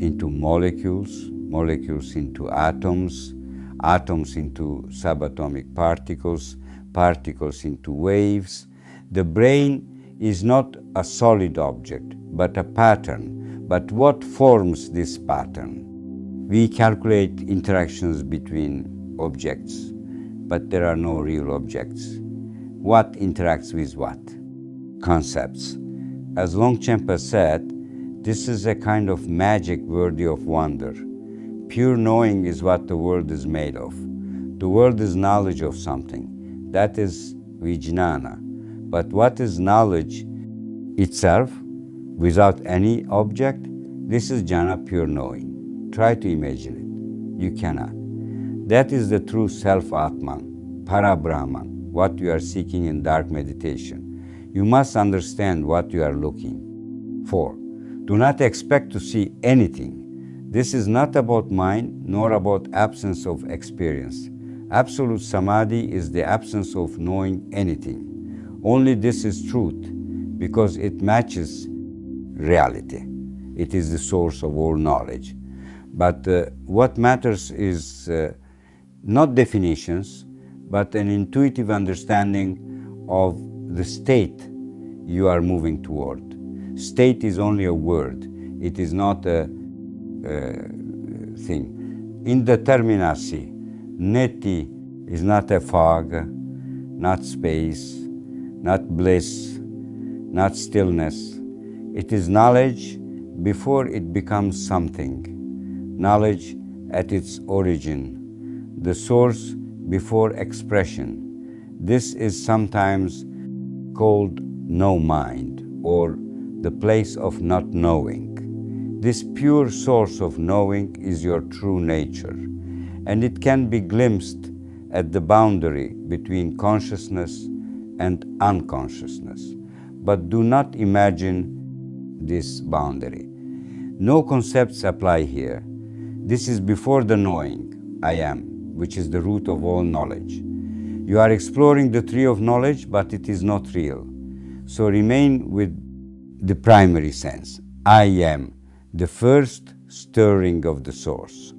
into molecules, molecules into atoms, atoms into subatomic particles, particles into waves. The brain is not a solid object, but a pattern. But what forms this pattern? We calculate interactions between objects. but there are no real objects. What interacts with what? Concepts. As Longchenpa said, this is a kind of magic worthy of wonder. Pure knowing is what the world is made of. The world is knowledge of something. That is vijnana. But what is knowledge itself without any object? This is jhana, pure knowing. Try to imagine it. You cannot. That is the true self-atman, para-brahman, what you are seeking in dark meditation. You must understand what you are looking for. Do not expect to see anything. This is not about mind, nor about absence of experience. Absolute samadhi is the absence of knowing anything. Only this is truth, because it matches reality. It is the source of all knowledge. But what matters is not definitions, but an intuitive understanding of the state you are moving toward. State is only a word. It is not a thing. Indeterminacy, neti, is not a fog, not space, not bliss, not stillness. It is knowledge before it becomes something. Knowledge at its origin, the source before expression. This is sometimes called no mind, or the place of not knowing. This pure source of knowing is your true nature, and it can be glimpsed at the boundary between consciousness and unconsciousness. But do not imagine this boundary. No concepts apply here. This is before the knowing, I am, which is the root of all knowledge. You are exploring the tree of knowledge, but it is not real. So remain with the primary sense, I am, the first stirring of the source.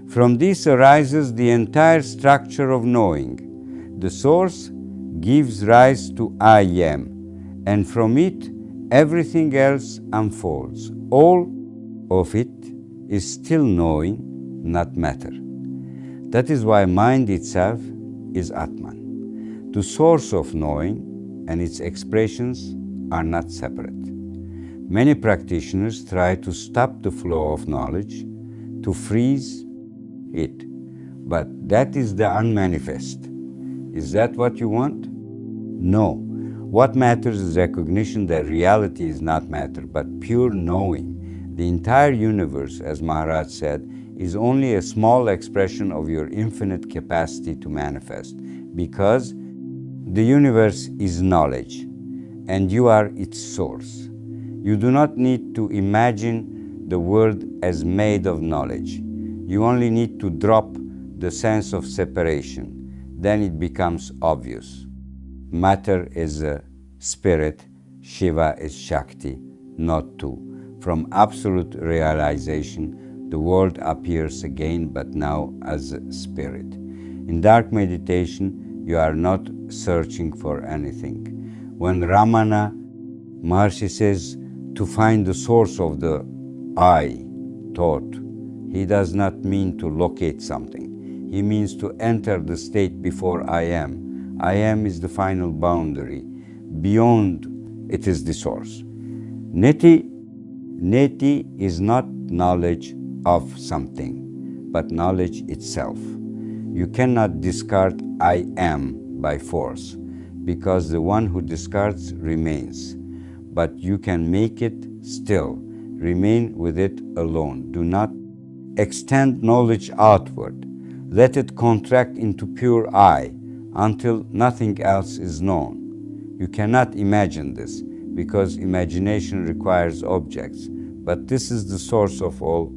From this arises the entire structure of knowing. The source gives rise to I am, and from it everything else unfolds. All of it is still knowing, not matter. That is why mind itself is Atman. The source of knowing and its expressions are not separate. Many practitioners try to stop the flow of knowledge, to freeze it. But that is the unmanifest. Is that what you want? No. What matters is recognition that reality is not matter, but pure knowing. The entire universe, as Maharaj said, is only a small expression of your infinite capacity to manifest, because the universe is knowledge, and you are its source. You do not need to imagine the world as made of knowledge. You only need to drop the sense of separation. Then it becomes obvious. Matter is a spirit, Shiva is Shakti, not two. From absolute realization, the world appears again, but now as a spirit. In dark meditation, you are not searching for anything. When Ramana Maharshi says to find the source of the I thought, he does not mean to locate something. He means to enter the state before I am. I am is the final boundary. Beyond it is the source. Neti is not knowledge of something, but knowledge itself. You cannot discard I am by force, because the one who discards remains. But you can make it still. Remain with it alone. Do not extend knowledge outward. Let it contract into pure I until nothing else is known. You cannot imagine this, because imagination requires objects. But this is the source of all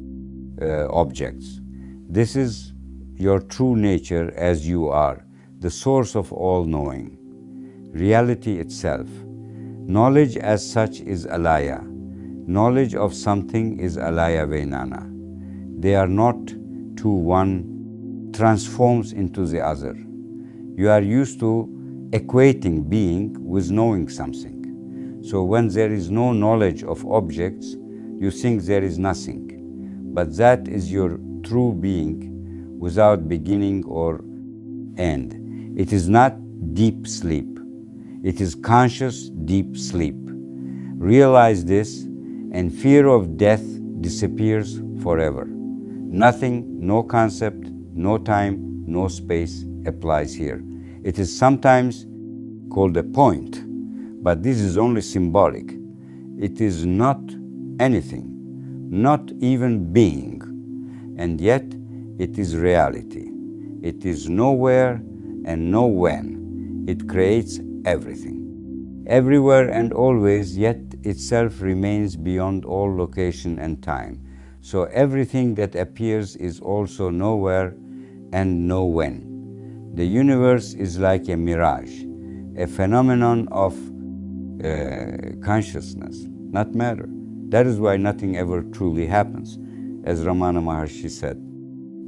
objects. This is your true nature as you are, the source of all knowing. Reality itself. Knowledge as such is alaya. Knowledge of something is alaya vejnana. They are not two. One transforms into the other. You are used to equating being with knowing something. So when there is no knowledge of objects, you think there is nothing. But that is your true being without beginning or end. It is not deep sleep. It is conscious deep sleep. Realize this, and fear of death disappears forever. Nothing, no concept, no time, no space applies here. It is sometimes called a point, but this is only symbolic. It is not anything, not even being, and yet it is reality. It is nowhere and no when. It creates everything. Everywhere and always, yet itself remains beyond all location and time. So everything that appears is also nowhere and no when. The universe is like a mirage, a phenomenon of consciousness, not matter. That is why nothing ever truly happens. As Ramana Maharshi said,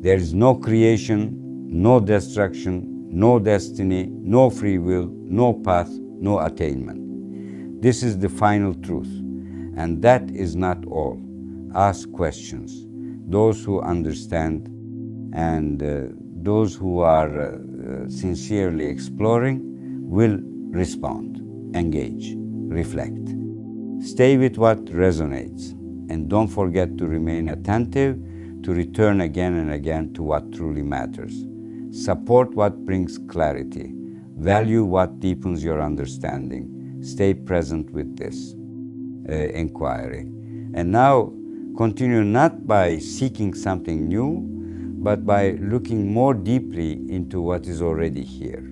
there is no creation, no destruction, no destiny, no free will, no path, no attainment. This is the final truth, and that is not all. Ask questions. Those who understand and those who are sincerely exploring will respond, engage, reflect. Stay with what resonates, and don't forget to remain attentive, to return again and again to what truly matters. Support what brings clarity. Value what deepens your understanding. Stay present with this inquiry. And now, continue not by seeking something new, but by looking more deeply into what is already here.